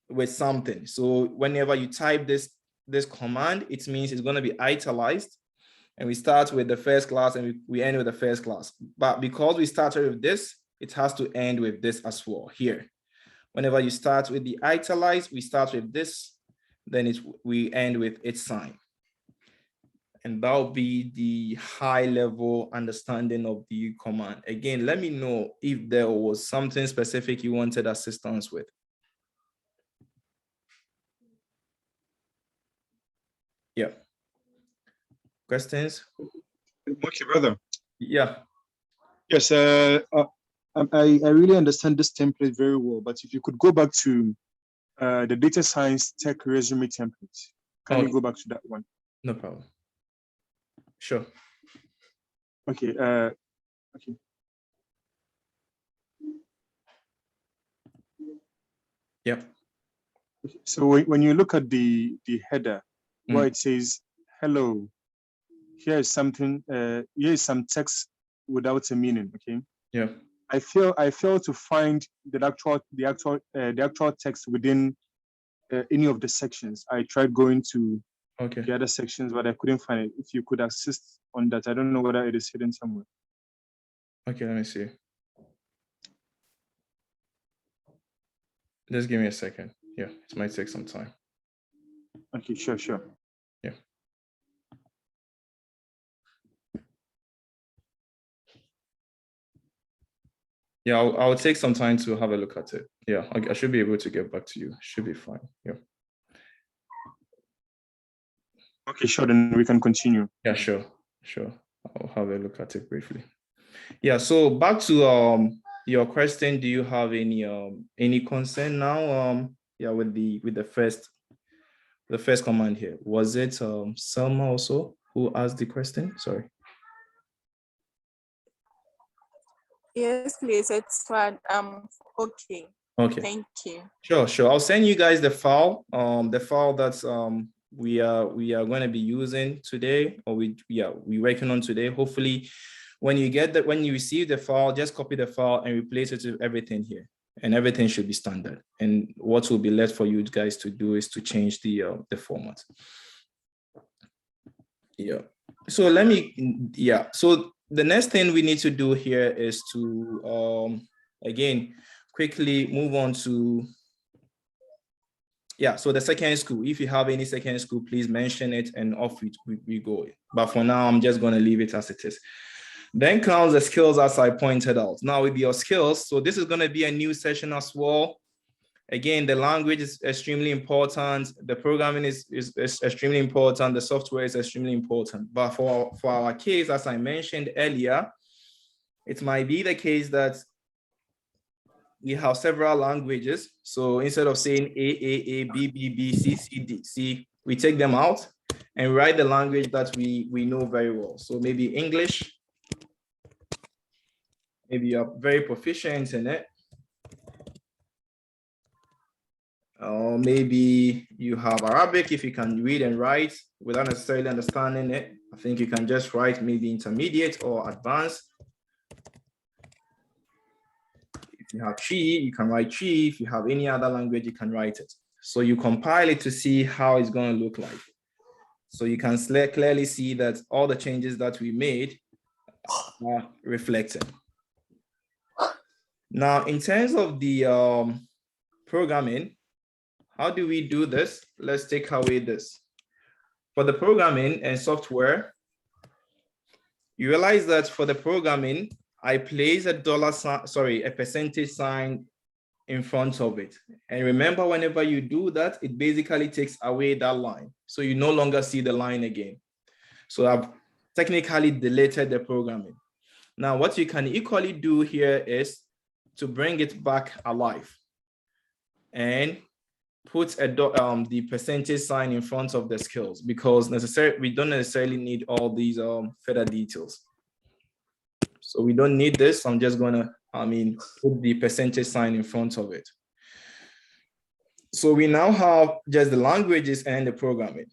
Speaker 1: with something. So whenever you type this command, it means it's going to be italicized. And we start with the first class and we end with the first class. But because we started with this, it has to end with this as well here. Whenever you start with the italicized, we start with this, then we end with its sign. And that'll be the high level understanding of the command. Again, let me know if there was something specific you wanted assistance with. Yeah. Questions?
Speaker 2: Okay, brother.
Speaker 1: Yeah.
Speaker 2: Yes, I really understand this template very well, but if you could go back to the data science tech resume template, can you go back to that one?
Speaker 1: No problem. Sure.
Speaker 2: Okay. Okay.
Speaker 1: Yep.
Speaker 2: Okay. So when you look at the header, where it says hello, here is something. Here is some text without a meaning. Okay.
Speaker 1: Yeah.
Speaker 2: I fail to find the actual text within any of the sections. I tried going to the other sections, but I couldn't find it. If you could assist on that, I don't know whether it is hidden somewhere.
Speaker 1: Okay, let me see. Just give me a second. Yeah, it might take some time.
Speaker 2: Okay, sure.
Speaker 1: Yeah. Yeah, I'll take some time to have a look at it. Yeah, I should be able to get back to you. Should be fine. Yeah.
Speaker 2: Okay, sure. Then we can continue.
Speaker 1: Yeah, sure. I'll have a look at it briefly. Yeah. So back to your question. Do you have any concern now? Yeah, with the first command here. Was it Selma also who asked the question? Sorry.
Speaker 6: Yes, please. It's fine. Okay.
Speaker 1: Okay.
Speaker 6: Thank you.
Speaker 1: Sure. I'll send you guys the file that's we are going to be using today, or we're working on today. Hopefully, when you receive the file, just copy the file and replace it with everything here, and everything should be standard. And what will be left for you guys to do is to change the format. Yeah. So So the next thing we need to do here is to again quickly move on to so the second school. If you have any second school, please mention it and off we go. But for now, I'm just going to leave it as it is. Then comes the skills, as I pointed out. Now with your skills, so this is going to be a new session as well. Again, the language is extremely important. The programming is extremely important. The software is extremely important. But for our case, as I mentioned earlier, it might be the case that we have several languages. So instead of saying A, B, B, B, C, C, D, C, we take them out and write the language that we know very well. So maybe English, maybe you're very proficient in it. Or maybe you have Arabic, if you can read and write without necessarily understanding it. I think you can just write maybe intermediate or advanced. If you have Chi, you can write Chi. If you have any other language, you can write it. So you compile it to see how it's going to look like. So you can clearly see that all the changes that we made are reflected. Now, in terms of the programming, how do we do this? Let's take away this. For the programming and software, you realize that for the programming, I place a percentage sign in front of it. And remember, whenever you do that, it basically takes away that line. So you no longer see the line again. So I've technically deleted the programming. Now, what you can equally do here is to bring it back alive and put the percentage sign in front of the skills, because we don't necessarily need all these further details. So we don't need this. I'm just gonna, put the percentage sign in front of it. So we now have just the languages and the programming.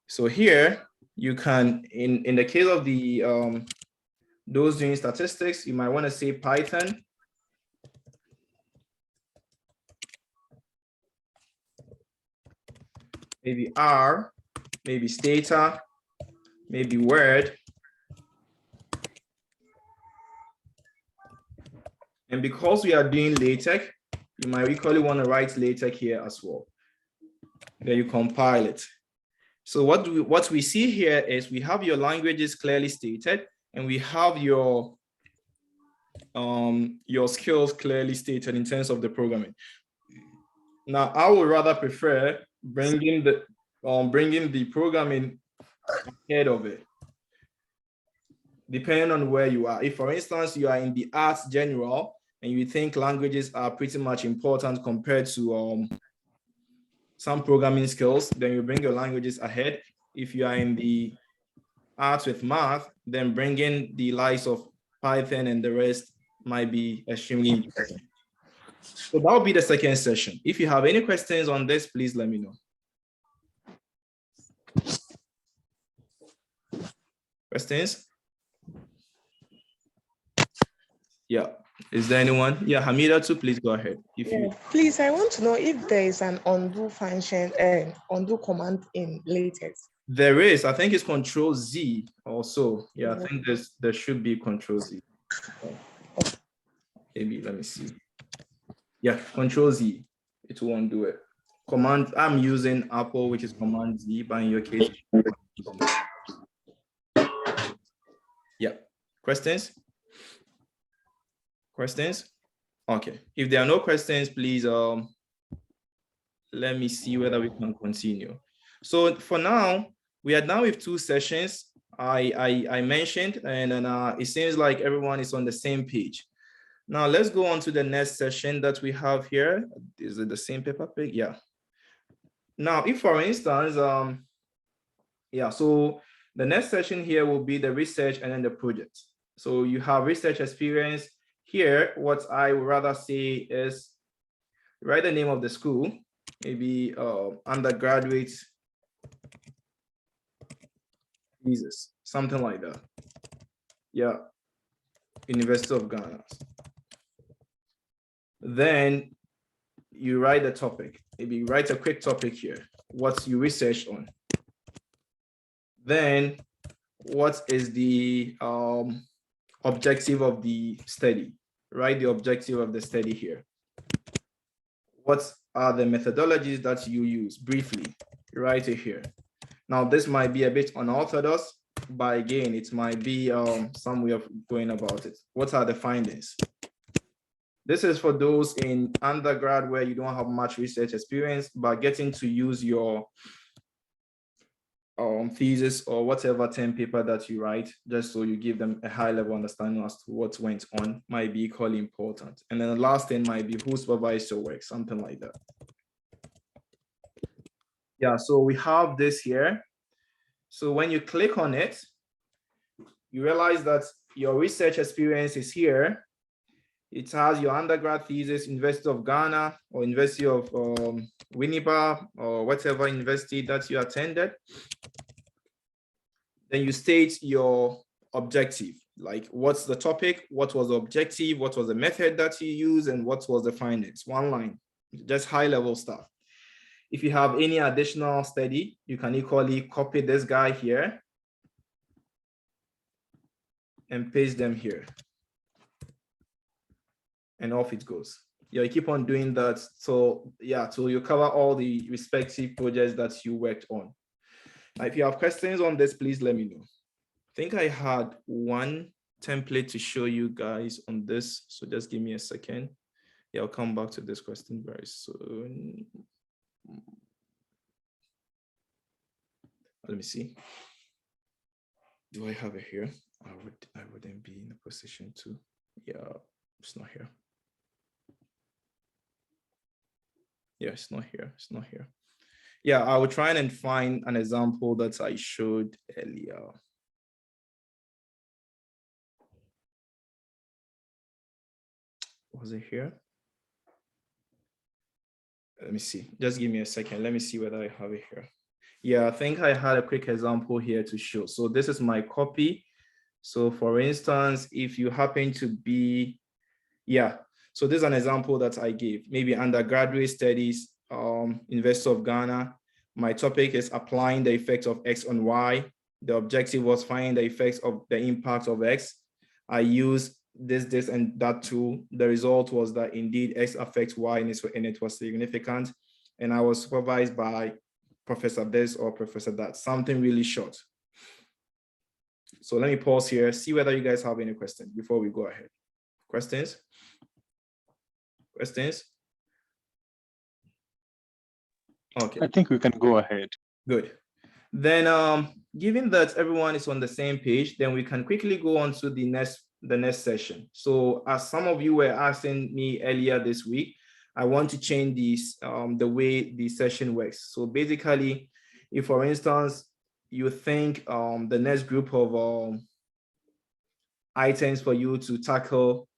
Speaker 1: So here you can, in the case of the those doing statistics, you might want to say Python. Maybe R, maybe Stata, maybe Word. And because we are doing LaTeX, you might equally want to write LaTeX here as well. Then you compile it. So what we see here is we have your languages clearly stated, and we have your skills clearly stated in terms of the programming. Now, I would rather prefer bringing the programming ahead of it, depending on where you are. If, for instance, you are in the arts general and you think languages are pretty much important compared to some programming skills, then you bring your languages ahead. If you are in the arts with math, then bringing the likes of Python and the rest might be extremely important. So that will be the second session. If you have any questions on this, please let me know. Questions? Yeah. Is there anyone? Yeah, Hamida too, please go ahead.
Speaker 7: Please, I want to know if there is an undo function and undo command in LaTeX.
Speaker 1: There is. I think it's Control Z also. Yeah, I think there should be Control Z. Maybe, let me see. Yeah, Control Z. It will undo it. Command, I'm using Apple, which is Command Z, but in your case, yeah. Questions? Questions? Okay. If there are no questions, please let me see whether we can continue. So for now, we are now with 2 sessions I mentioned, and it seems like everyone is on the same page. Now let's go on to the next session that we have here. Is it the same paper page? Yeah. Now, if for instance, so the next session here will be the research and then the project. So you have research experience. here, what I would rather say is write the name of the school, maybe undergraduate thesis, something like that. Yeah, University of Ghana. Then you write the topic. Maybe write a quick topic here, what you researched on. Then what is the objective of the study? Write the objective of the study here. What are the methodologies that you use? Briefly, write it here. Now, this might be a bit unorthodox, but again, it might be some way of going about it. What are the findings? This is for those in undergrad where you don't have much research experience, but getting to use your thesis or whatever term paper that you write, just so you give them a high level understanding as to what went on, might be equally important. And then the last thing might be who supervised your work, something like that. Yeah, so we have this here. So when you click on it, you realize that your research experience is here. It has your undergrad thesis, University of Ghana or University of Winnipeg or whatever university that you attended. Then you state your objective, like what's the topic, what was the objective, what was the method that you use, and what was the findings. One line, just high level stuff. If you have any additional study, you can equally copy this guy here and paste them here. And off it goes. Yeah, you keep on doing that. So yeah, so you cover all the respective projects that you worked on. Now, if you have questions on this, please let me know. I think I had one template to show you guys on this. So just give me a second. Yeah, I'll come back to this question very soon. Let me see. Do I have it here? I wouldn't be in a position to. Yeah, it's not here. Yeah, it's not here. It's not here. Yeah, I will try and find an example that I showed earlier. Was it here? Let me see. Just give me a second. Let me see whether I have it here. Yeah, I think I had a quick example here to show. So this is my copy. So for instance, if you happen to be, yeah, so this is an example that I gave, maybe undergraduate studies, University of Ghana. My topic is applying the effects of X on Y. The objective was finding the effects of the impact of X. I used this, and that tool. The result was that indeed X affects Y and it was significant. And I was supervised by Professor this or Professor that, something really short. So let me pause here, see whether you guys have any questions before we go ahead. Questions? Questions? Okay.
Speaker 2: I think we can go ahead.
Speaker 1: Good. Then given that everyone is on the same page, then we can quickly go on to the next session. So as some of you were asking me earlier this week, I want to change this, the way the session works. So basically, if for instance, you think the next group of items for you to tackle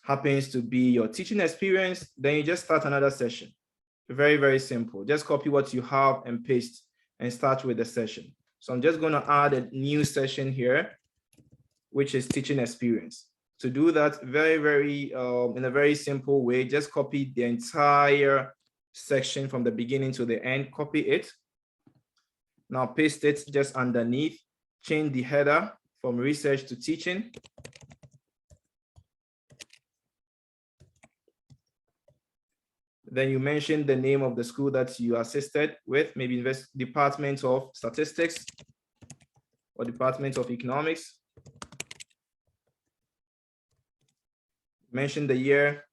Speaker 1: happens to be your teaching experience, then you just start another session. Very, very simple. Just copy what you have and paste and start with the session. So I'm just going to add a new session here, which is teaching experience. To do that in a very simple way, just copy the entire section from the beginning to the end, copy it. Now paste it just underneath, change the header from research to teaching. Then you mention the name of the school that you assisted with, maybe Department of Statistics or Department of Economics. Mention the year,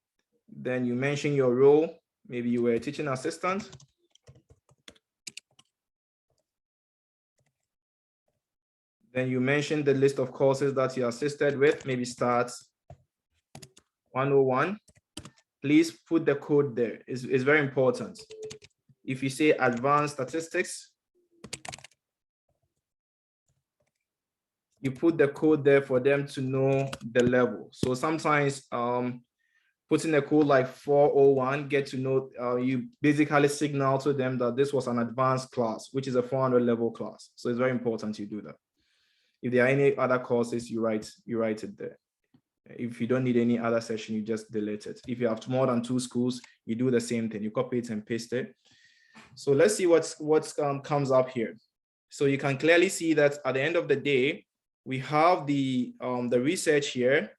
Speaker 1: then you mention your role. Maybe you were a teaching assistant. Then you mention the list of courses that you assisted with, maybe starts 101. Please put the code there. It's very important. If you say advanced statistics, you put the code there for them to know the level. So sometimes putting a code like 401, get to know, you basically signal to them that this was an advanced class, which is a 400 level class. So it's very important you do that. If there are any other courses, you write it there. If you don't need any other session, you just delete it. If you have more than 2 schools, you do the same thing. You copy it and paste it. So let's see what comes up here. So you can clearly see that at the end of the day, we have the research here,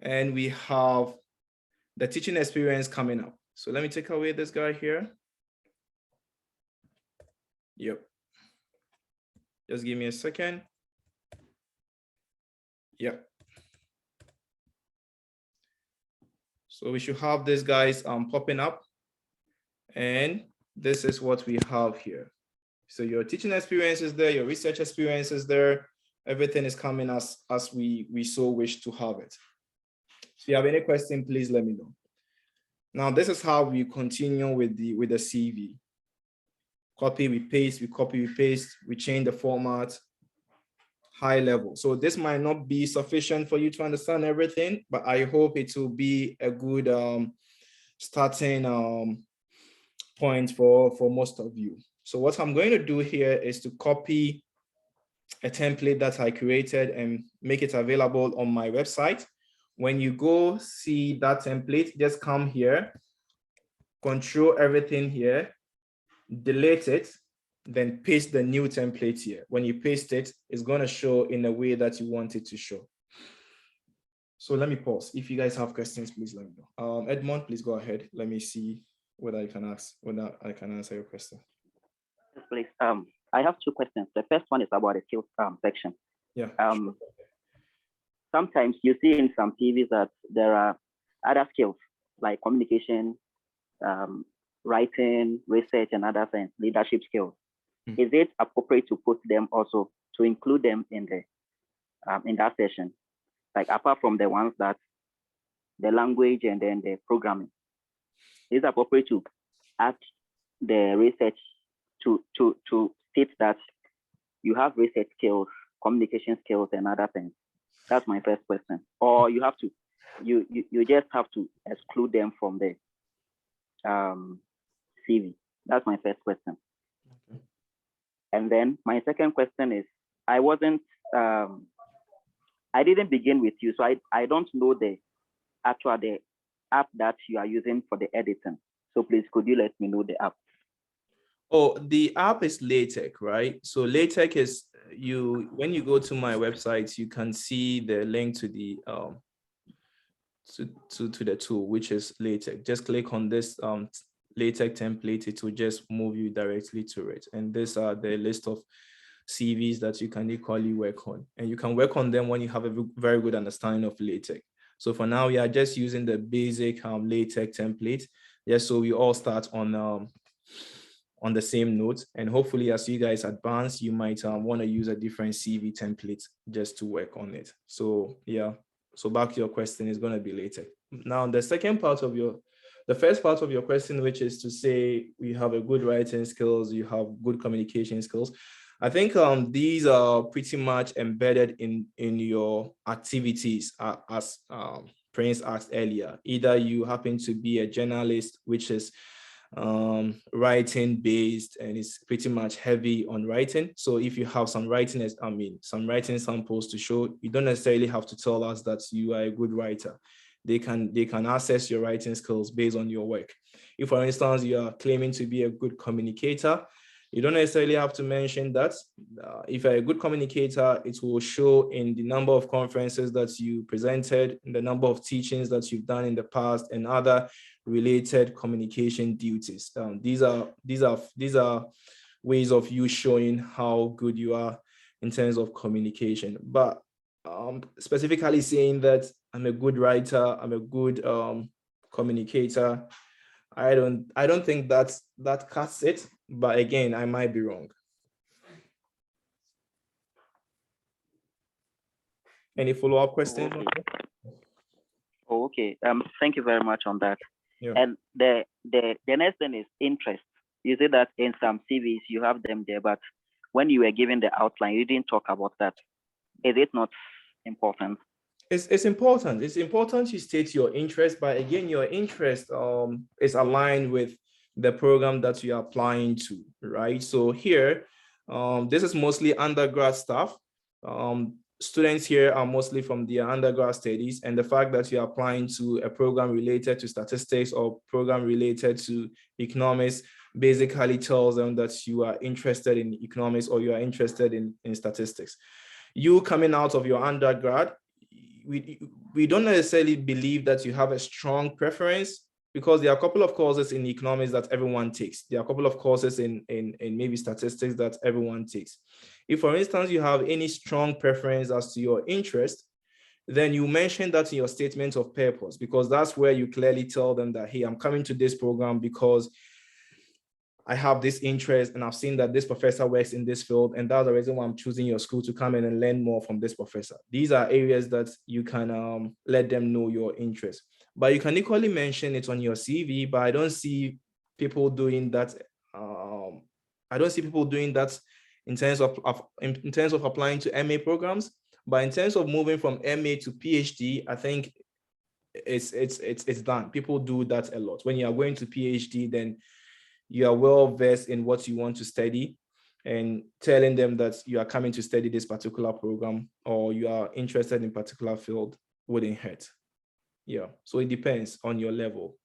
Speaker 1: and we have the teaching experience coming up. So let me take away this guy here. Yep. Just give me a second. Yep. So we should have these guys popping up, and this is what we have here. So your teaching experience is there, your research experience is there, everything is coming as we so wish to have it. If you have any question, please let me know. Now, this is how we continue with the CV. Copy, we paste, we copy, we paste, we change the format, high level. So this might not be sufficient for you to understand everything, but I hope it will be a good starting point for most of you. So what I'm going to do here is to copy a template that I created and make it available on my website. When you go see that template, just come here, control everything here, delete it, then paste the new template here. When you paste it, it's going to show in a way that you want it to show. So let me pause. If you guys have questions, please let me know. Edmond, please go ahead. Let me see whether I can answer your question.
Speaker 5: Yes, please. I have 2 questions. The first one is about the skills section.
Speaker 1: Yeah.
Speaker 5: Sure. Sometimes you see in some TVs that there are other skills like communication, writing, research, and other things, leadership skills. Is it appropriate to put them also, to include them in the in that session, like apart from the ones that the language and then the programming? Is it appropriate to add the research to state that you have research skills, communication skills, and other things? That's my first question. Or you have to, you just have to exclude them from the CV. That's my first question. Okay. And then my second question is, I didn't begin with you, so I don't know the app that you are using for the editing. So please, could you let me know the app?
Speaker 1: Oh, the app is Latex, right? So Latex is when you go to my website, you can see the link to the to the tool, which is Latex. Just click on this Latex template, it will just move you directly to it. And these are the list of CVs that you can equally work on. And you can work on them when you have a very good understanding of Latex. So for now, we are just using the basic Latex template, just so we all start on the same note. And hopefully, as you guys advance, you might want to use a different CV template just to work on it. So yeah, so back to your question, is going to be Latex. Now, the first part of your question, which is to say you have a good writing skills, you have good communication skills. I think these are pretty much embedded in your activities, as Prince asked earlier. Either you happen to be a journalist, which is writing based, and it's pretty much heavy on writing. So if you have some writing samples to show, you don't necessarily have to tell us that you are a good writer. They can assess your writing skills based on your work. If, for instance, you are claiming to be a good communicator, you don't necessarily have to mention that. If you're a good communicator, it will show in the number of conferences that you presented, in the number of teachings that you've done in the past, and other related communication duties. These are ways of you showing how good you are in terms of communication. But specifically saying that I'm a good writer, I'm a good communicator, I don't think that cuts it. But again, I might be wrong. Any follow-up questions?
Speaker 5: Okay. Thank you very much on that.
Speaker 1: Yeah.
Speaker 5: And the next thing is interest. You say that in some CVs you have them there, but when you were given the outline, you didn't talk about that. Is it not important?
Speaker 1: It's important. It's important you state your interest, but again, your interest is aligned with the program that you're applying to, right? So here, this is mostly undergrad stuff. Students here are mostly from their undergrad studies, and the fact that you're applying to a program related to statistics or program related to economics basically tells them that you are interested in economics or you are interested in statistics. You coming out of your undergrad, we don't necessarily believe that you have a strong preference, because there are a couple of courses in economics that everyone takes. There are a couple of courses in maybe statistics that everyone takes. If, for instance, you have any strong preference as to your interest, then you mention that in your statement of purpose, because that's where you clearly tell them that, hey, I'm coming to this program because I have this interest and I've seen that this professor works in this field, and that's the reason why I'm choosing your school to come in and learn more from this professor. These are areas that you can let them know your interest. But you can equally mention it on your CV, but I don't see people doing that. I don't see people doing that in terms of applying to MA programs. But in terms of moving from MA to PhD, I think it's done. People do that a lot. When you are going to PhD, then you are well versed in what you want to study, and telling them that you are coming to study this particular program or you are interested in particular field wouldn't hurt. Yeah, so it depends on your level.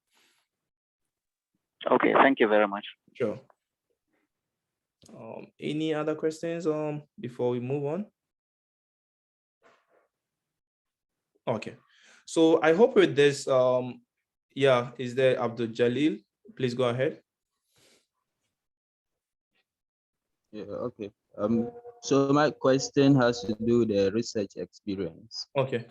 Speaker 5: Okay, thank you very much.
Speaker 1: Sure. Any other questions before we move on? Okay, so I hope with this, yeah, is there Abdul-Jalil? Please go ahead.
Speaker 8: Yeah, okay. So my question has to do with the research experience.
Speaker 1: Okay.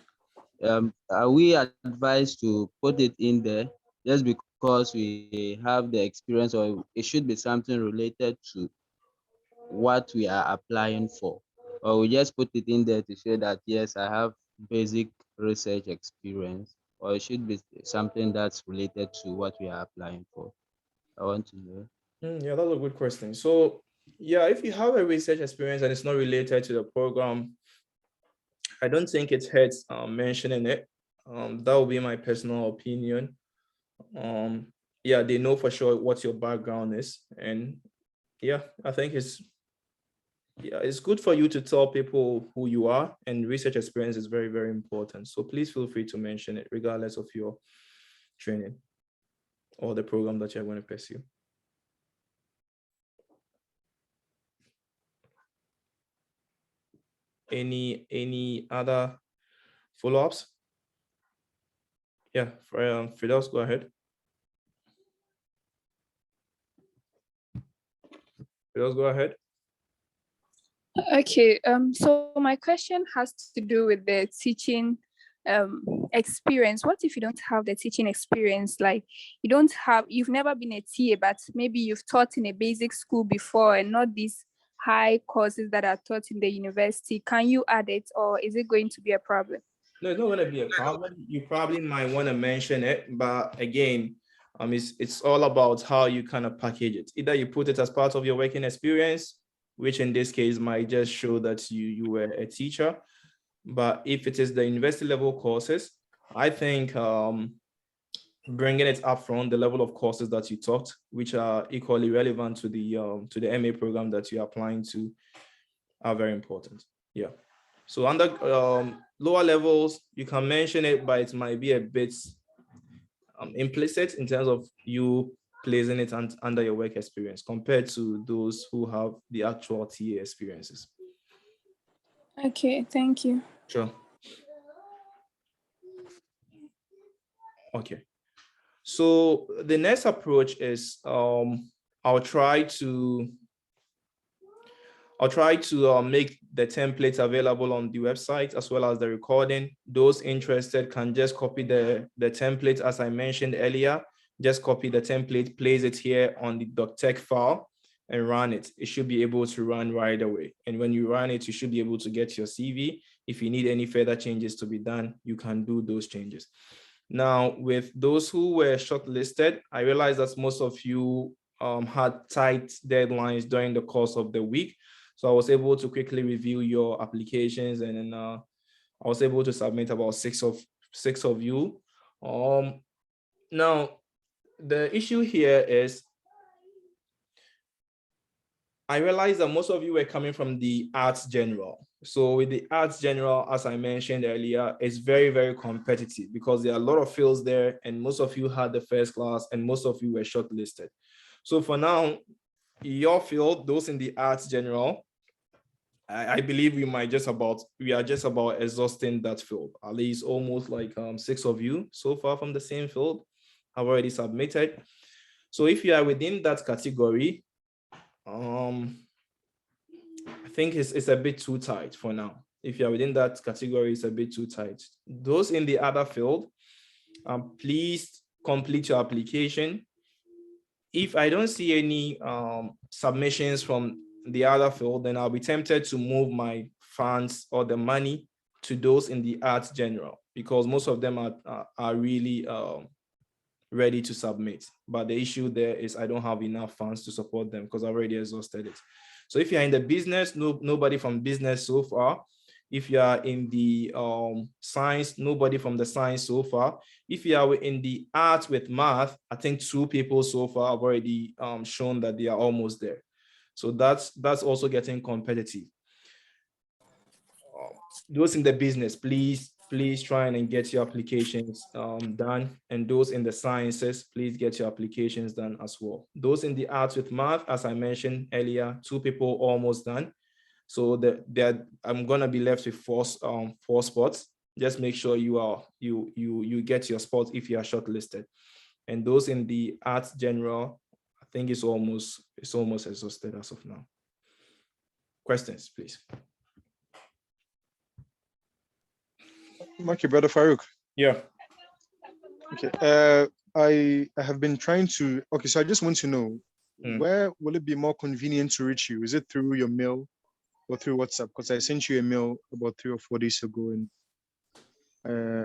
Speaker 8: Are we advised to put it in there just because we have the experience, or it should be something related to what we are applying for? Or we just put it in there to show that, yes, I have basic research experience, or it should be something that's related to what we are applying for? I want to know.
Speaker 1: Yeah, that's a good question. So yeah, if you have a research experience and it's not related to the program, I don't think it hurts mentioning it. That would be my personal opinion. Yeah, they know for sure what your background is, and yeah, I think it's good for you to tell people who you are, and research experience is very, very important. So please feel free to mention it regardless of your training or the program that you're going to pursue. Any other follow-ups? Yeah, Fidelis, go ahead. Fidelis, go ahead.
Speaker 9: Okay, so my question has to do with the teaching experience. What if you don't have the teaching experience? Like you've never been a TA, but maybe you've taught in a basic school before and not these high courses that are taught in the university. Can you add it, or is it going to be a problem?
Speaker 1: No, it's not going to be a problem. You probably might want to mention it, but again, it's all about how you kind of package it. Either you put it as part of your working experience, which in this case might just show that you were a teacher. But if it is the university level courses, I think bringing it up front, the level of courses that you taught, which are equally relevant to the MA program that you're applying to, are very important. Yeah. So under lower levels, you can mention it, but it might be a bit implicit in terms of you placing it under your work experience compared to those who have the actual TA experiences.
Speaker 9: Okay, thank you.
Speaker 1: Sure. Okay. So the next approach is I'll try to make the templates available on the website as well as the recording. Those interested can just copy the template as I mentioned earlier. Just copy the template, place it here on the .tex file and run it. It should be able to run right away. And when you run it, you should be able to get your CV. If you need any further changes to be done, you can do those changes. Now, with those who were shortlisted, I realized that most of you had tight deadlines during the course of the week. So I was able to quickly review your applications, and then I was able to submit about six of you. Now the issue here is I realized that most of you were coming from the arts general. So with the arts general, as I mentioned earlier, it's very, very competitive because there are a lot of fields there, and most of you had the first class and most of you were shortlisted. So for now, your field, those in the arts general, I believe we are just about exhausting that field. At least almost like 6 of you so far from the same field have already submitted. So if you are within that category, I think it's a bit too tight for now. If you're within that category, it's a bit too tight. Those in the other field, please complete your application. If I don't see any submissions from the other field, then I'll be tempted to move my funds or the money to those in the arts general, because most of them are really ready to submit. But the issue there is I don't have enough funds to support them because I already exhausted it. So if you're in the business, nobody from business so far. If you are in the science, nobody from the science so far. If you are in the arts with math, I think 2 people so far have already shown that they are almost there. So that's also getting competitive. Those in the business, please try and get your applications done. And those in the sciences, please get your applications done as well. Those in the arts with math, as I mentioned earlier, 2 people almost done. So I'm gonna be left with 4 spots. Just make sure you get your spot if you are shortlisted. And those in the arts general, I think it's almost exhausted as of now. Questions, please.
Speaker 2: Okay, Brother Farouk.
Speaker 1: Yeah.
Speaker 2: Okay. I have been trying to. Okay, so I just want to know where will it be more convenient to reach you? Is it through your mail or through WhatsApp? Because I sent you a mail about 3 or 4 days ago, and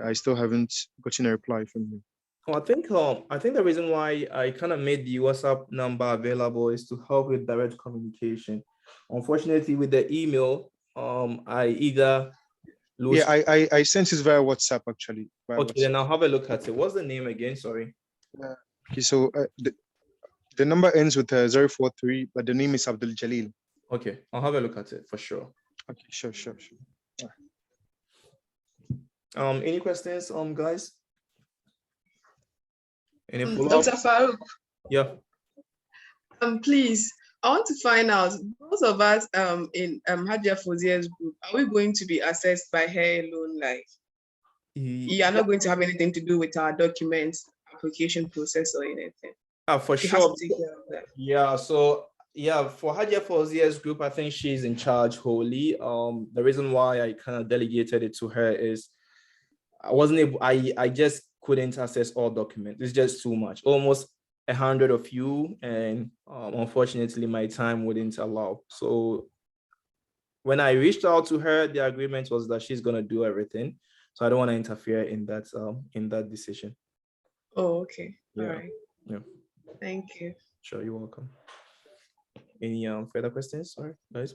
Speaker 2: I still haven't gotten a reply from you.
Speaker 1: I think the reason why I kind of made the WhatsApp number available is to help with direct communication. Unfortunately, with the email, I either lose.
Speaker 2: Yeah, I sent it via WhatsApp actually.
Speaker 1: Okay, then I'll have a look at it. What's the name again? Sorry.
Speaker 2: Okay, so the number ends with 043, but the name is Abdul-Jalil.
Speaker 1: Okay, I'll have a look at it for sure.
Speaker 2: Okay, sure.
Speaker 1: Any questions, guys? Any
Speaker 7: Dr. Farouk.
Speaker 1: Yeah.
Speaker 7: Please, I want to find out, those of us in Hajia Fozia's group, are we going to be assessed by her alone? Like, you are not going to have anything to do with our documents, application process or anything?
Speaker 1: For sure. Yeah, so yeah, for Hajia Fozia's group, I think she's in charge wholly. The reason why I kind of delegated it to her is I wasn't able, I just couldn't access all documents. It's just too much, almost 100 of you, and unfortunately my time wouldn't allow. So when I reached out to her, the agreement was that she's gonna do everything. So I don't want to interfere in that decision.
Speaker 7: Oh, okay.
Speaker 1: Yeah.
Speaker 7: All right.
Speaker 1: Yeah.
Speaker 7: Thank you.
Speaker 1: Sure, you're welcome. Any further questions? Sorry, guys.